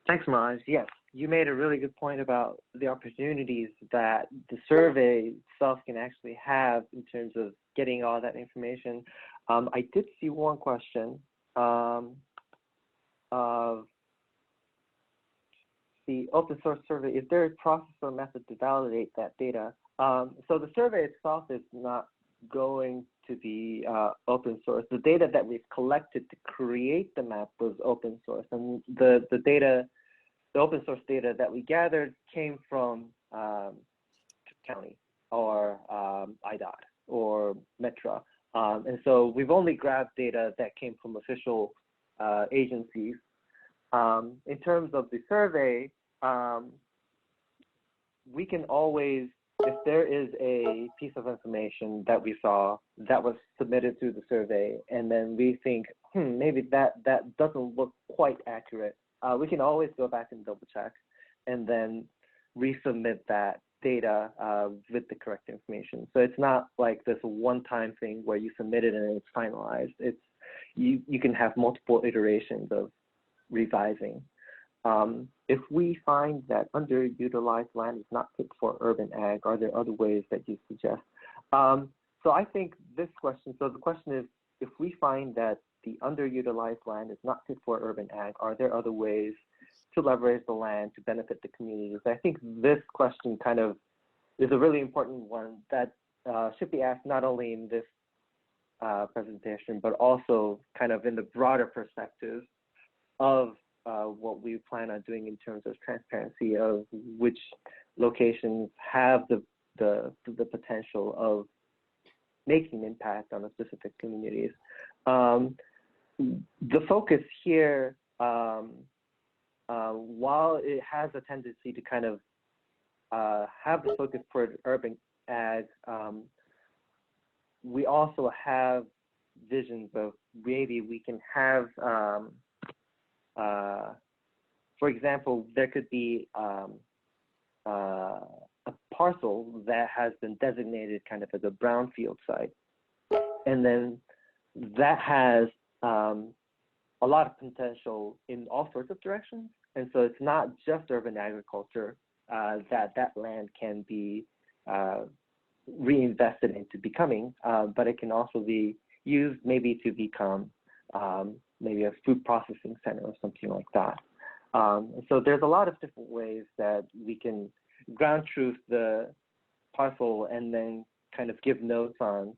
Thanks, Maj. Yes, you made a really good point about the opportunities that the survey itself can actually have in terms of getting all that information. I did see one question of the open source survey. Is there a process or method to validate that data? So the survey itself is not going to be open source. The data that we've collected to create the map was open source, and the open source data that we gathered came from county or IDOT or Metra. And so we've only grabbed data that came from official agencies. In terms of the survey, we can always, if there is a piece of information that we saw that was submitted through the survey, and then we think, maybe that doesn't look quite accurate, we can always go back and double check and then resubmit that data with the correct information. So it's not like this one-time thing where you submit it and it's finalized. It's you can have multiple iterations of revising. If we find that underutilized land is not fit for urban ag, are there other ways that you suggest? So I think this question, so the question is, if we find that the underutilized land is not fit for urban ag, are there other ways to leverage the land to benefit the communities? I think this question kind of is a really important one that should be asked not only in this presentation, but also kind of in the broader perspective of what we plan on doing in terms of transparency of which locations have the potential of making an impact on the specific communities. The focus here, while it has a tendency to kind of have the focus for urban ag, we also have visions of maybe we can have, for example, there could be a parcel that has been designated kind of as a brownfield site, and then that has a lot of potential in all sorts of directions. And so it's not just urban agriculture that land can be reinvested into becoming, but it can also be used maybe to become maybe a food processing center or something like that. So there's a lot of different ways that we can ground truth the parcel and then kind of give notes on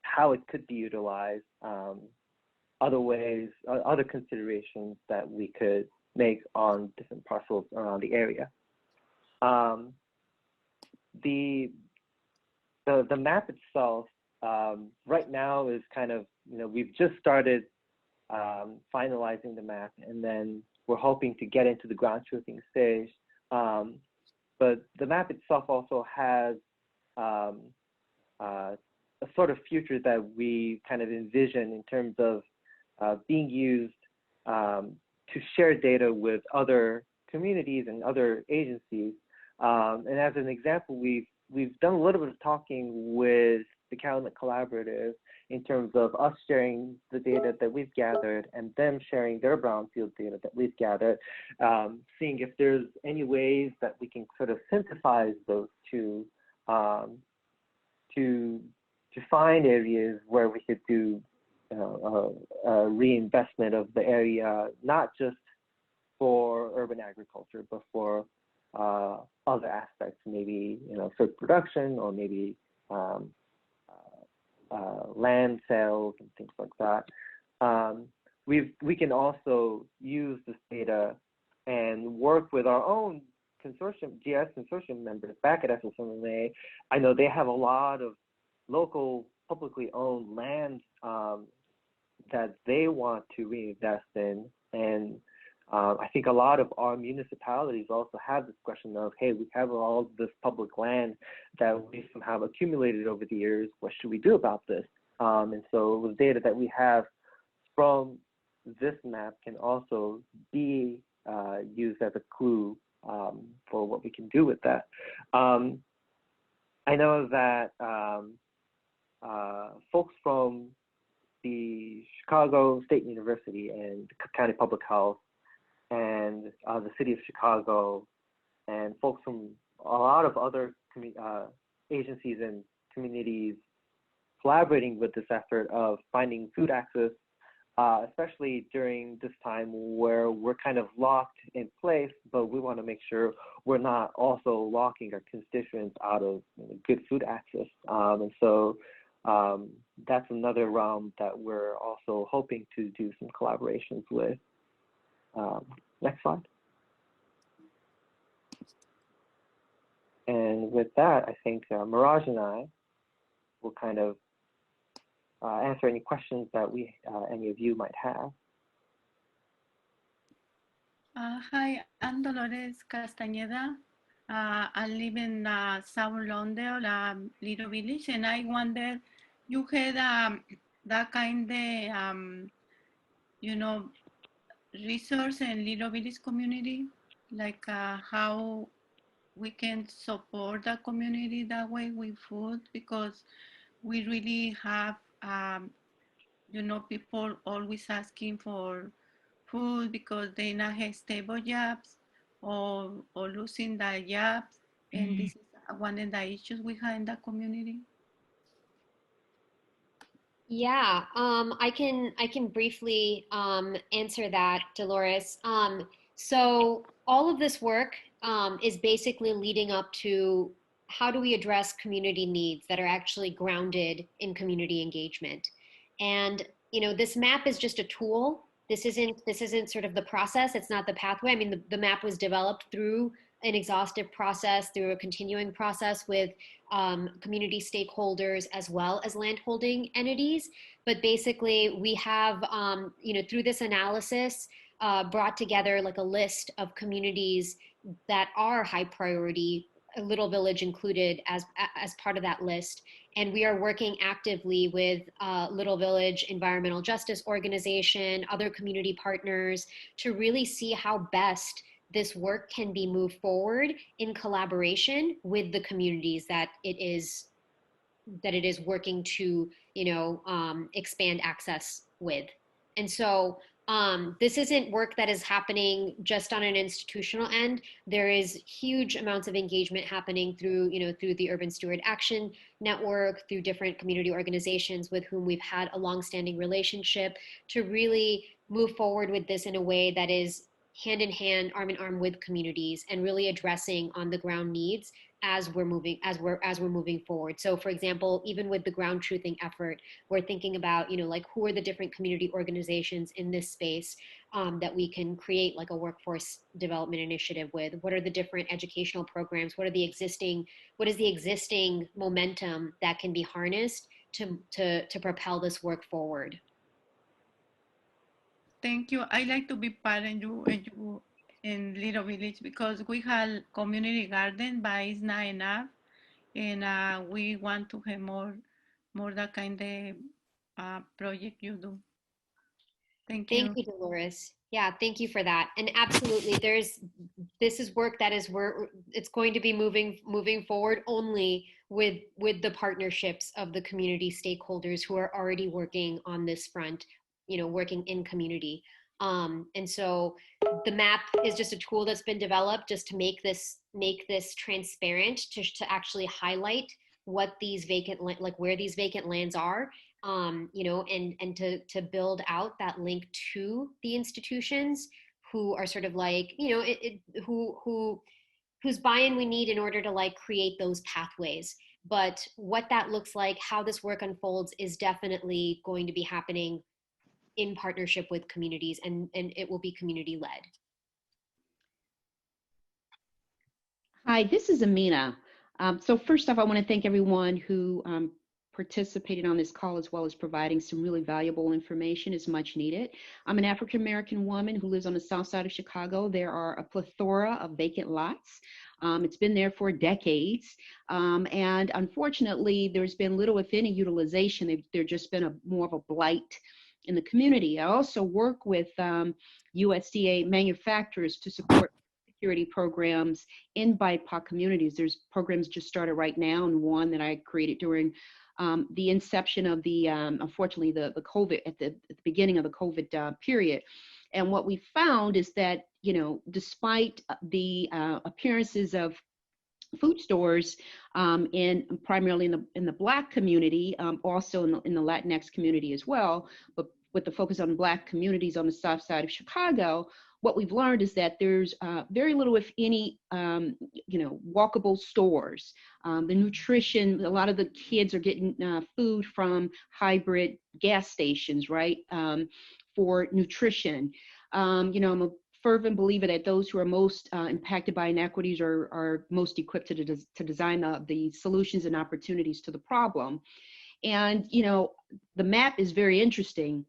how it could be utilized, other ways, other considerations that we could make on different parcels around the area. The map itself right now is kind of, we've just started finalizing the map, and then we're hoping to get into the ground truthing stage. But the map itself also has a sort of future that we kind of envision in terms of being used to share data with other communities and other agencies. And as an example, we've done a little bit of talking with the Calumet Collaborative in terms of us sharing the data that we've gathered and them sharing their brownfield data that we've gathered, seeing if there's any ways that we can sort of synthesize those two to find areas where we could do a reinvestment of the area, not just for urban agriculture, but for other aspects, maybe food production or maybe land sales and things like that. We can also use this data and work with our own consortium, GIS consortium members back at SSMA. I know they have a lot of local publicly owned land that they want to reinvest in, and I think a lot of our municipalities also have this question of, hey, we have all this public land that we somehow accumulated over the years. What should we do about this? And so the data that we have from this map can also be used as a clue for what we can do with that. I know that folks from the Chicago State University and County Public Health and the City of Chicago and folks from a lot of other agencies and communities collaborating with this effort of finding food access, especially during this time where we're kind of locked in place, but we want to make sure we're not also locking our constituents out of good food access. And so that's another realm that we're also hoping to do some collaborations with. Next slide. And with that, I think Mirage and I will kind of answer any questions that any of you might have. Hi, I'm Dolores Castañeda. I live in South London, Little Village, and I wonder, you had that kind of, resource in Little Village community, like how we can support the community that way with food, because we really have, people always asking for food because they not have stable jobs or losing their jobs. And this is one of the issues we have in the community. Yeah, I can briefly answer that, Dolores. So all of this work is basically leading up to how do we address community needs that are actually grounded in community engagement. And this map is just a tool. This isn't sort of the process. It's not the pathway. I mean, the map was developed through an exhaustive process, through a continuing process with community stakeholders as well as landholding entities. But basically, we have, through this analysis, brought together like a list of communities that are high priority, Little Village included as part of that list. And we are working actively with Little Village Environmental Justice Organization, other community partners, to really see how best this work can be moved forward in collaboration with the communities that it is working to expand access with. And so this isn't work that is happening just on an institutional end. There is huge amounts of engagement happening through the Urban Steward Action Network, through different community organizations with whom we've had a longstanding relationship, to really move forward with this in a way that is hand in hand, arm in arm with communities, and really addressing on the ground needs as we're moving forward. So for example, even with the ground truthing effort, we're thinking about, who are the different community organizations in this space that we can create like a workforce development initiative with? What are the different educational programs? What is the existing momentum that can be harnessed to propel this work forward? Thank you. I like to be part of you in Little Village, because we have community garden, but it's not enough, and we want to have more that kind of project you do. Thank you. Thank you, Dolores. Yeah, thank you for that. And absolutely, this is work that it's going to be moving forward only with the partnerships of the community stakeholders who are already working on this front, working in community. And so the map is just a tool that's been developed just to make this transparent, to actually highlight what these where these vacant lands are, and to build out that link to the institutions who are sort of like, whose buy-in we need in order to create those pathways. But what that looks like, how this work unfolds, is definitely going to be happening in partnership with communities, and it will be community led. Hi, this is Amina. So first off, I want to thank everyone who participating on this call as well as providing some really valuable information is much needed. I'm an African-American woman who lives on the south side of Chicago. There are a plethora of vacant lots. It's been there for decades. And unfortunately, there's been little, if any, utilization. There's just been more of a blight in the community. I also work with USDA manufacturers to support security programs in BIPOC communities. There's programs just started right now, and one that I created during the inception of the, unfortunately, the COVID, at the beginning of the COVID period. And what we found is that, you know, despite the appearances of food stores primarily in the Black community, also in the Latinx community as well, but with the focus on Black communities on the south side of Chicago, what we've learned is that there's very little, if any, you know, walkable stores. The nutrition, a lot of the kids are getting food from hybrid gas stations, right, for nutrition. You know, I'm a fervent believer that those who are most impacted by inequities are most equipped to design the solutions and opportunities to the problem. And, you know, the map is very interesting.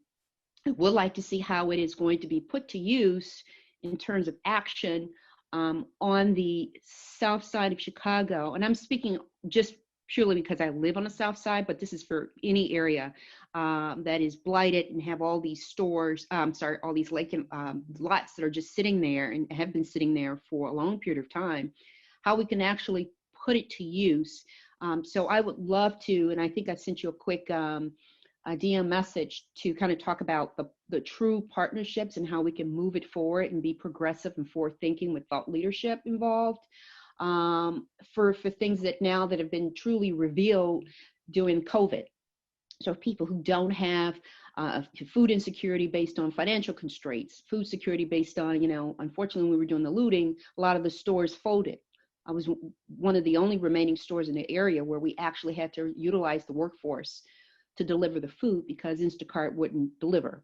I would like to see how it is going to be put to use in terms of action on the south side of Chicago. And I'm speaking just purely because I live on the south side, but this is for any area that is blighted and have all these stores, all these lots that are just sitting there and have been sitting there for a long period of time, how we can actually put it to use. So I would love to, and I think I sent you a quick a DM message to kind of talk about the true partnerships and how we can move it forward and be progressive and forward thinking with thought leadership involved for things that now that have been truly revealed during COVID. So people who don't have food insecurity based on financial constraints, food security based on, you know, unfortunately when we were doing the looting, a lot of the stores folded. I was one of the only remaining stores in the area where we actually had to utilize the workforce to deliver the food because Instacart wouldn't deliver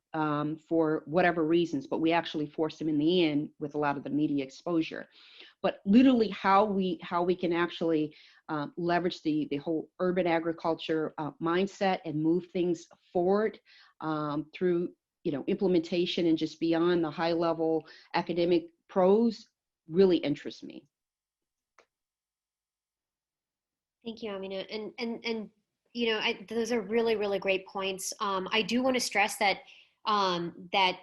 for whatever reasons, but we actually forced them in the end with a lot of the media exposure. But literally how we can actually leverage the whole urban agriculture mindset and move things forward through, you know, implementation and just beyond the high level academic prose really interests me. Thank you, Amina. And you know, those are really, really great points. I do want to stress that that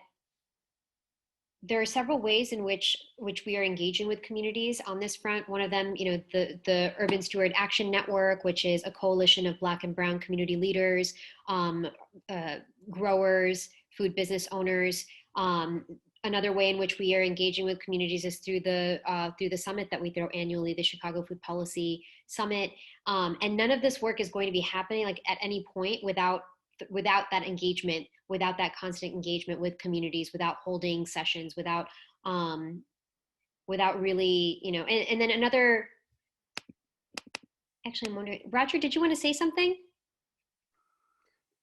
there are several ways in which we are engaging with communities on this front. One of them, you know, the Urban Steward Action Network, which is a coalition of Black and Brown community leaders, growers, food business owners. Another way in which we are engaging with communities is through the summit that we throw annually, the Chicago Food Policy Summit. And none of this work is going to be happening like at any point without that engagement, without that constant engagement with communities, without holding sessions, without really, you know, and then another, actually I'm wondering, Roger, did you want to say something?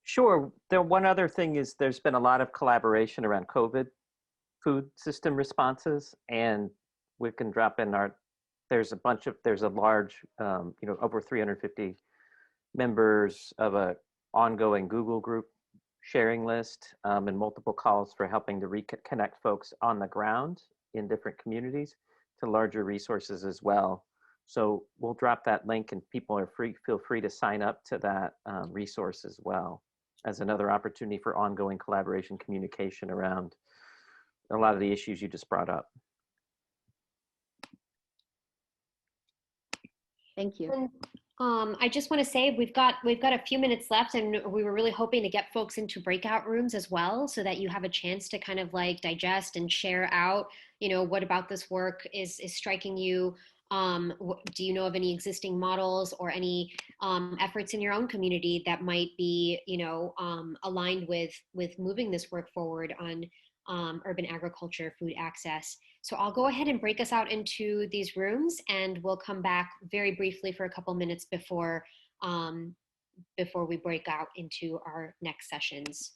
Sure. One other thing is there's been a lot of collaboration around COVID food system responses, and we can drop in there's a large, you know, over 350 members of a ongoing Google group sharing list and multiple calls for helping to reconnect folks on the ground in different communities to larger resources as well. So we'll drop that link and people feel free to sign up to that resource as well as another opportunity for ongoing collaboration, communication around a lot of the issues you just brought up. Thank you. And, I just want to say we've got a few minutes left, and we were really hoping to get folks into breakout rooms as well, so that you have a chance to kind of like digest and share out, you know, what about this work is striking you. Do you know of any existing models or any efforts in your own community that might be, you know, aligned with moving this work forward on urban agriculture, food access? So I'll go ahead and break us out into these rooms, and we'll come back very briefly for a couple minutes before we break out into our next sessions.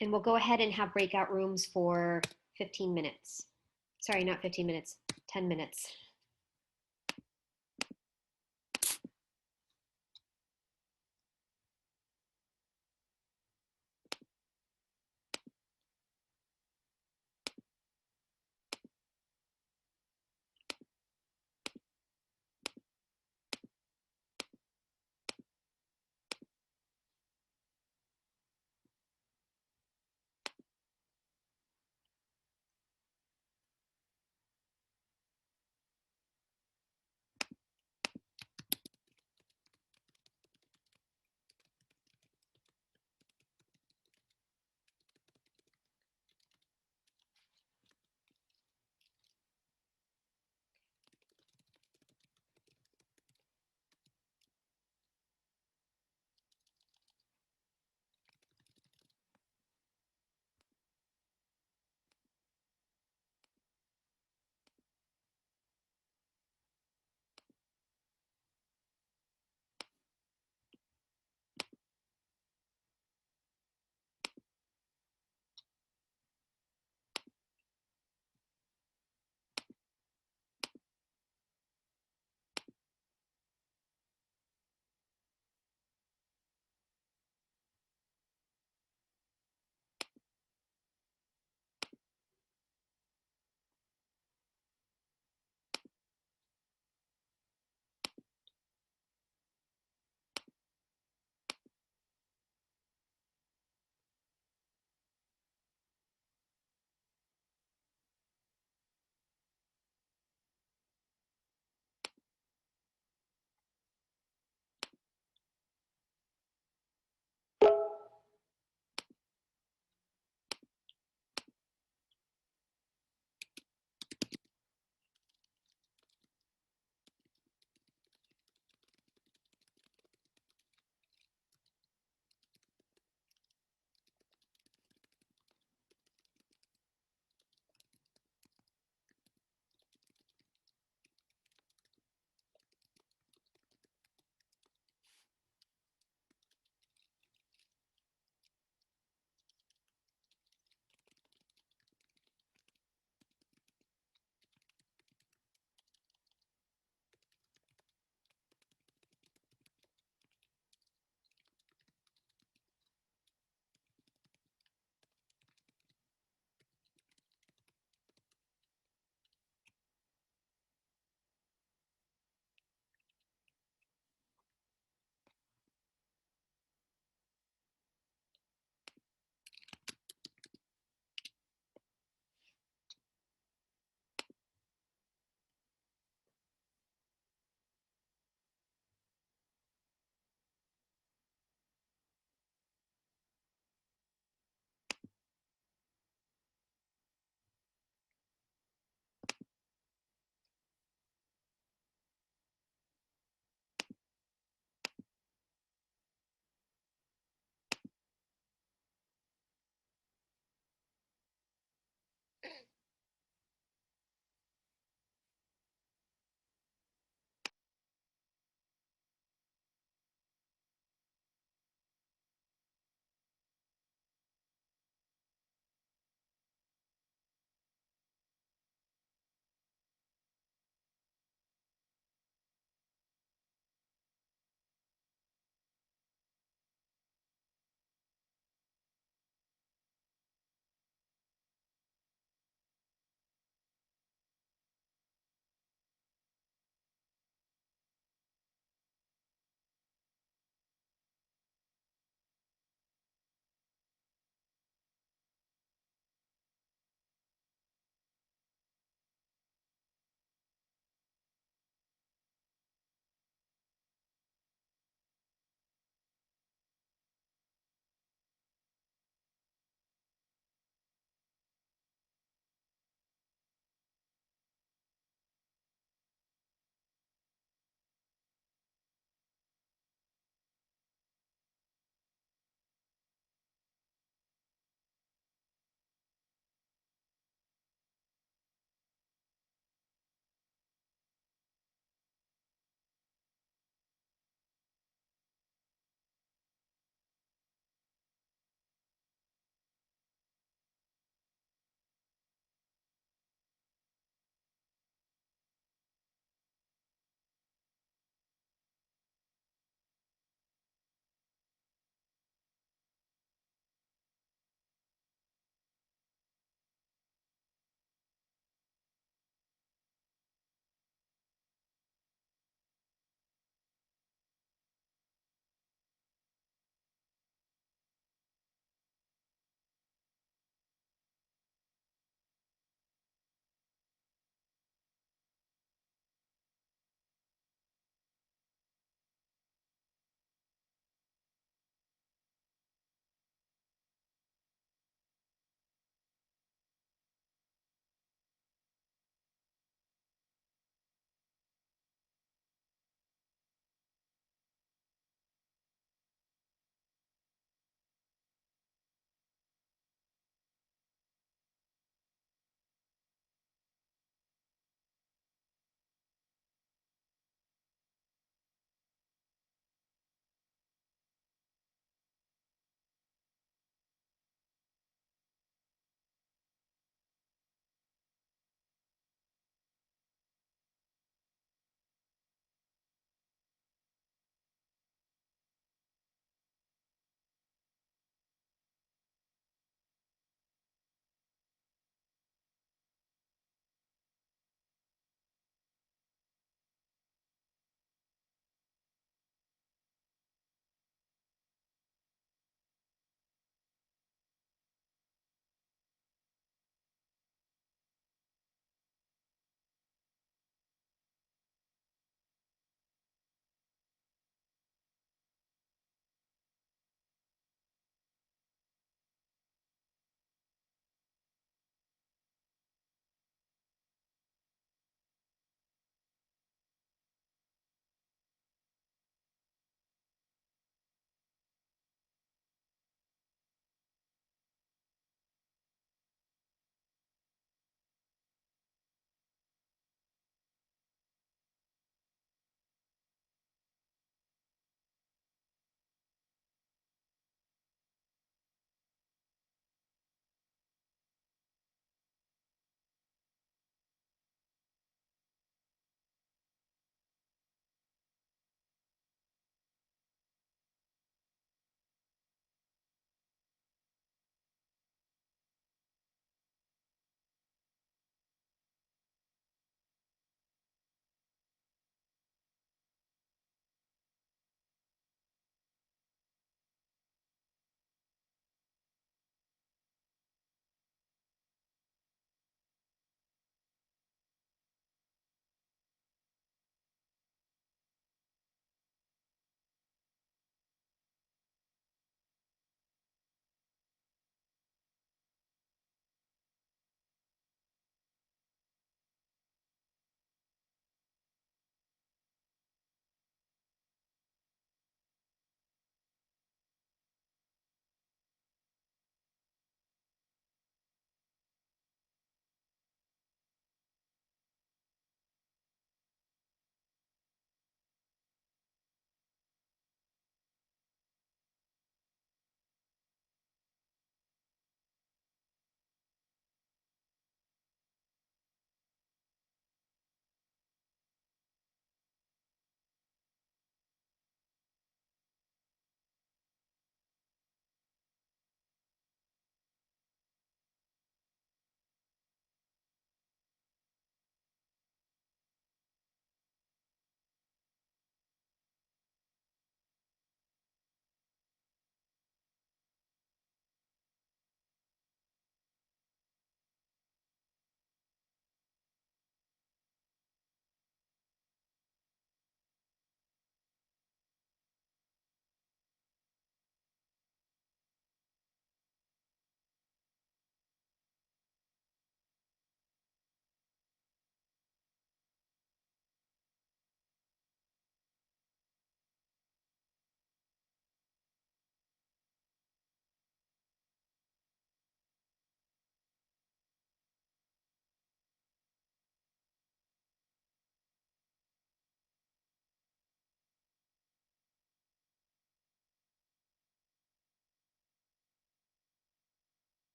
And we'll go ahead and have breakout rooms for 15 minutes. Sorry, not 15 minutes, 10 minutes.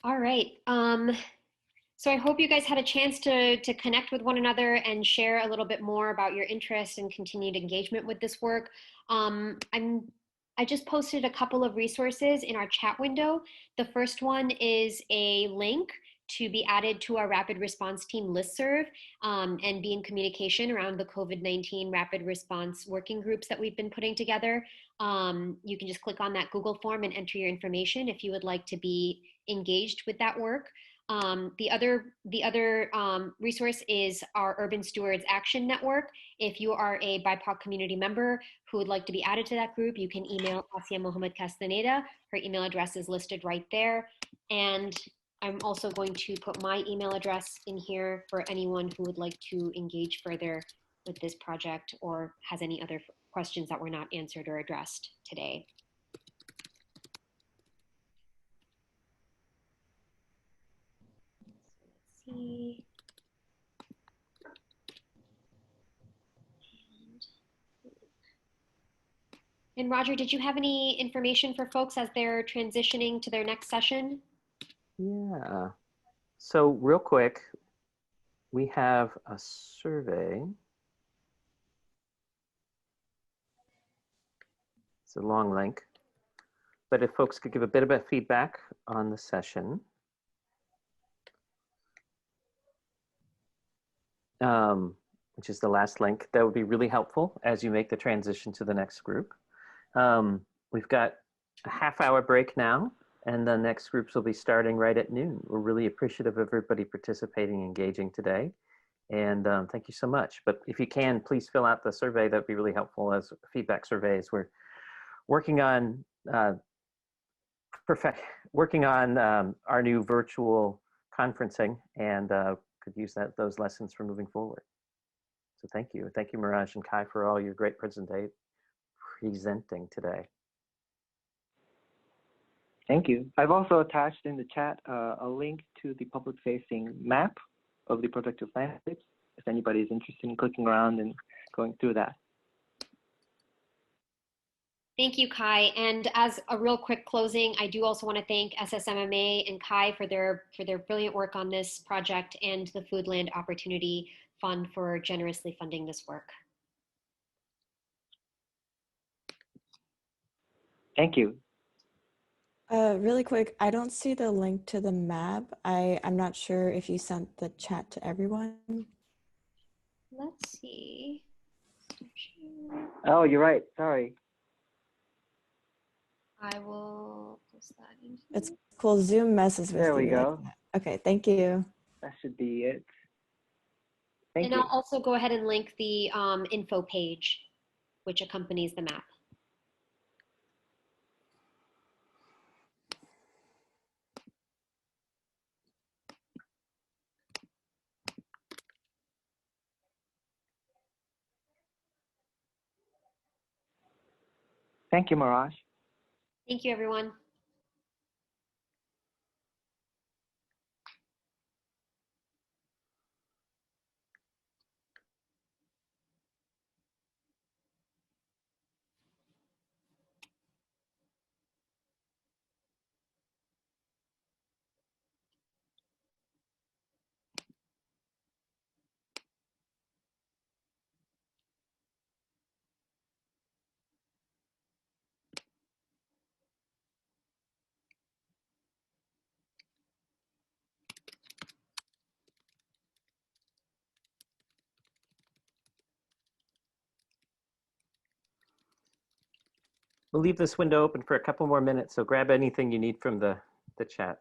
All right. So I hope you guys had a chance to connect with one another and share a little bit more about your interest and continued engagement with this work. I just posted a couple of resources in our chat window. The first one is a link to be added to our rapid response team listserv and be in communication around the COVID-19 rapid response working groups that we've been putting together. You can just click on that Google form and enter your information if you would like to be engaged with that work. The other resource is our Urban Stewards Action Network. If you are a BIPOC community member who would like to be added to that group, you can email Asia Mohammed Castaneda. Her email address is listed right there. And I'm also going to put my email address in here for anyone who would like to engage further with this project or has any other questions that were not answered or addressed today. Let's see. And Roger, did you have any information for folks as they're transitioning to their next session? Yeah. So real quick, we have a survey. It's a long link, but if folks could give a bit of feedback on the session. Which is the last link, that would be really helpful as you make the transition to the next group. We've got a half-hour break now, and the next groups will be starting right at noon. We're really appreciative of everybody participating and engaging today. And thank you so much. But if you can, please fill out the survey. That'd be really helpful as feedback surveys. We're working on our new virtual conferencing and could use those lessons for moving forward. So thank you. Thank you, Mirage and Kai, for all your great presenting today. Thank you. I've also attached in the chat a link to the public-facing map of the protected landscapes, if anybody is interested in clicking around and going through that. Thank you, Kai. And as a real quick closing, I do also want to thank SSMMA and Kai for their brilliant work on this project and the Foodland Opportunity Fund for generously funding this work. Thank you. Really quick, I don't see the link to the map. I'm not sure if you sent the chat to everyone. Let's see. Oh, you're right. Sorry. I will post that into. It's cool. Zoom messes with you. There we go. Like that. Okay, thank you. That should be it. Thank And you. I'll also go ahead and link the info page, which accompanies the map. Thank you, Mirage. Thank you, everyone. We'll leave this window open for a couple more minutes, so grab anything you need from the chat.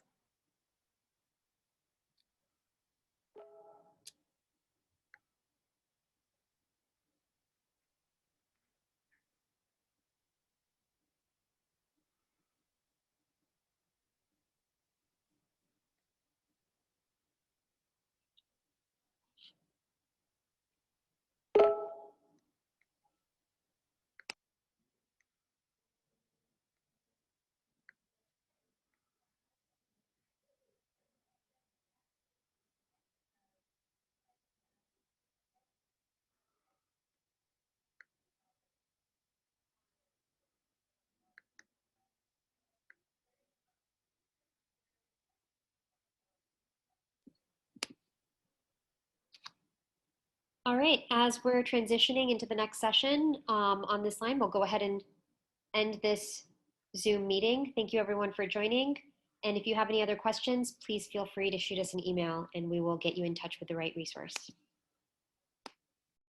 All right, as we're transitioning into the next session on this line, we'll go ahead and end this Zoom meeting. Thank you everyone for joining. And if you have any other questions, please feel free to shoot us an email and we will get you in touch with the right resource.